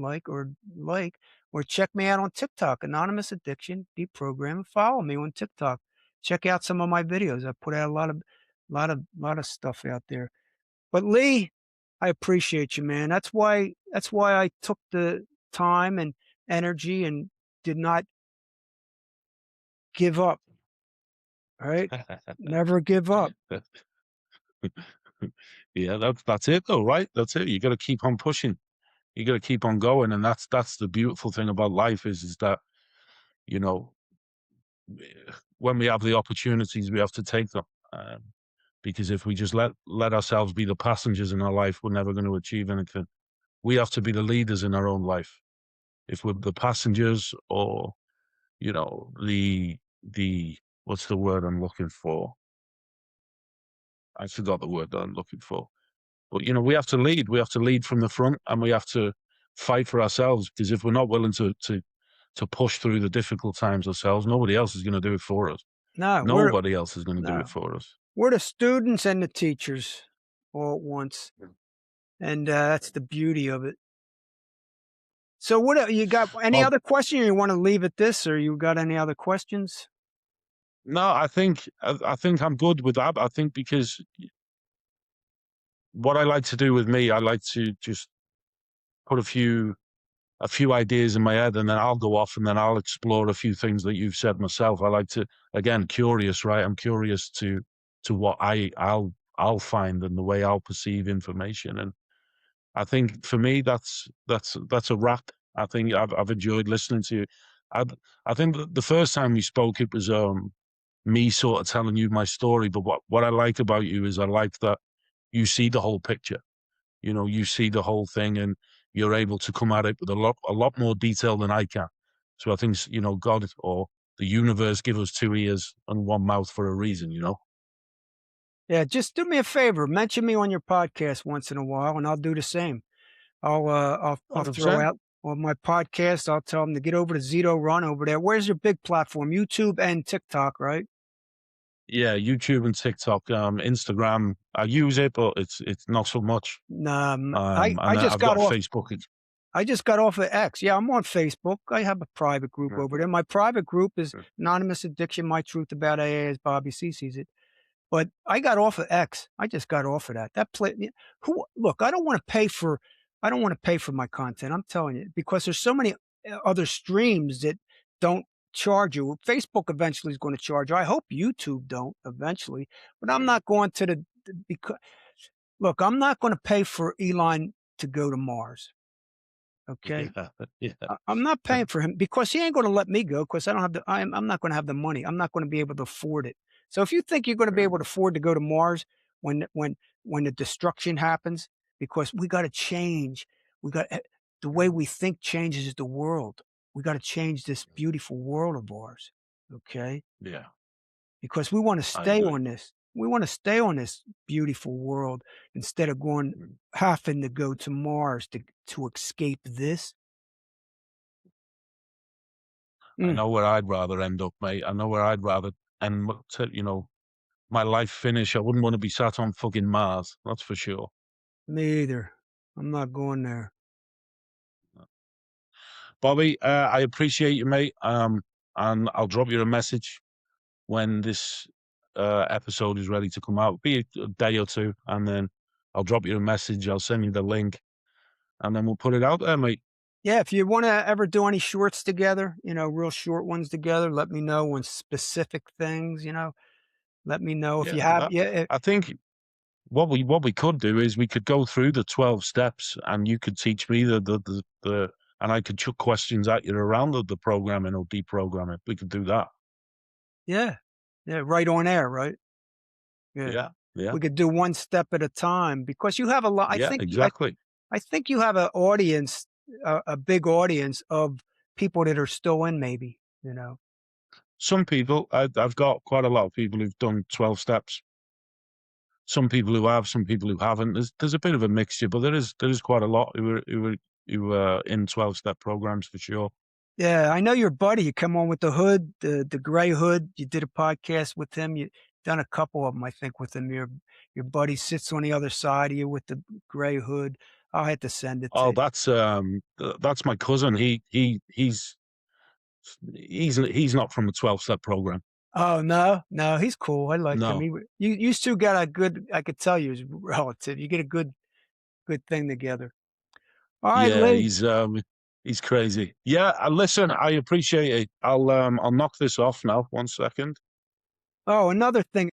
or check me out on TikTok, Anonymous Addiction Deprogramming. Follow me on TikTok. Check out some of my videos. I put out a lot of stuff out there. But Lee, I appreciate you, man. That's why I took the time and energy and did not give up. Right? Never give up. Yeah, that's it though, right? That's it. You got to keep on pushing. You got to keep on going, and that's the beautiful thing about life is that you know when we have the opportunities, we have to take them. Because if we just let ourselves be the passengers in our life, we're never going to achieve anything. We have to be the leaders in our own life. If we're the passengers, or the what's the word I'm looking for? I forgot the word that I'm looking for. But we have to lead. We have to lead from the front, and we have to fight for ourselves. Because if we're not willing to push through the difficult times ourselves, nobody else is going to do it for us. No, Nobody else is going to do it no, for us. we're the students and the teachers all at once, and that's the beauty of it. So, what you got? Any Well, other question? Or you want to leave it this, or you got any other questions? no, I think I'm good with that. I think because what I like to do with me, I like to just put a few ideas in my head, and then I'll go off, and then I'll explore a few things that you've said myself. I like to, again, curious, right? I'm curious to what I'll find and the way I'll perceive information. And I think for me, that's a wrap. I think I've enjoyed listening to you. I I think the first time we spoke, it was me sort of telling you my story. But what I like about you is I like that you see the whole picture. You see the whole thing, and you're able to come at it with a lot more detail than I can. So I think, God or the universe give us 2 ears and one mouth for a reason. Yeah, just do me a favor. Mention me on your podcast once in a while, and I'll do the same. I'll throw 100%. out on my podcast. I'll tell them to get over to Zito Run over there. Where's your big platform? YouTube and TikTok, right? Yeah, YouTube and TikTok, Instagram. I use it, but it's not so much. I And just I've got got off. Facebook. I just got off of X. Yeah, I'm on Facebook. I have a private group over there. My private group is Anonymous Addiction: My Truth About AA, as Bobby C sees it. But I got off of X. I just got off of that. Who look, I don't want to pay for my content. I'm telling you, because there's so many other streams that don't charge you. Facebook eventually is going to charge you. I hope YouTube don't eventually, but I'm not going to because look, I'm not going to pay for Elon to go to Mars. Okay. Yeah, yeah, I'm not paying for him because he ain't going to let me go because I don't have I'm not going to have the money. I'm not going to be able to afford it. So if you think you're going to be able to afford to go to Mars when the destruction happens, because we got to change. We got the way we think changes the world. We got to change this beautiful world of ours. Okay, yeah. because we want to I stay agree. on this. We want to stay on this beautiful world instead of going having to go to Mars to escape this. I Mm, know where I'd rather end up, mate. I know where I'd rather end, my life finish. I wouldn't want to be sat on fucking Mars. That's for sure. me either. I'm not going there. Bobby, I appreciate you, mate. And I'll drop you a message when this episode is ready to come out. Be a day or two, and then I'll drop you a message. I'll send you the link, and then we'll put it out there, mate. Yeah, if you want to ever do any shorts together, real short ones together, let me know on specific things. Let me know if Yeah, you have. Yeah, I think what we could do is we could go through the 12 steps, and you could teach me and I could chuck questions at you around the programming or deprogramming. We could do that. yeah, yeah. Right on air, right? Yeah, Yeah, yeah, we could do one step at a time because you have a lot. I yeah, think. exactly. I think you have an audience, a big audience of people that are still in. Maybe. Some people, I've got quite a lot of people who've done 12 steps. Some people who have, some people who haven't. There's a bit of a mixture, but there is quite a lot who are in 12-step programs for sure. Yeah, I know your buddy. You come on with the hood, the gray hood. You did a podcast with him. You done a couple of them, I think, with him. Your buddy sits on the other side of you with the gray hood. I'll have to send it to Oh, you. that's my cousin. He's not from a 12-step program. Oh no, no, he's cool. I liked him. No. You two got a good. I could tell you, is relative. You get a good thing together. All right, Yeah, Lee. he's crazy. Yeah, listen, I appreciate it. I'll knock this off now. 1 second. Oh, another thing.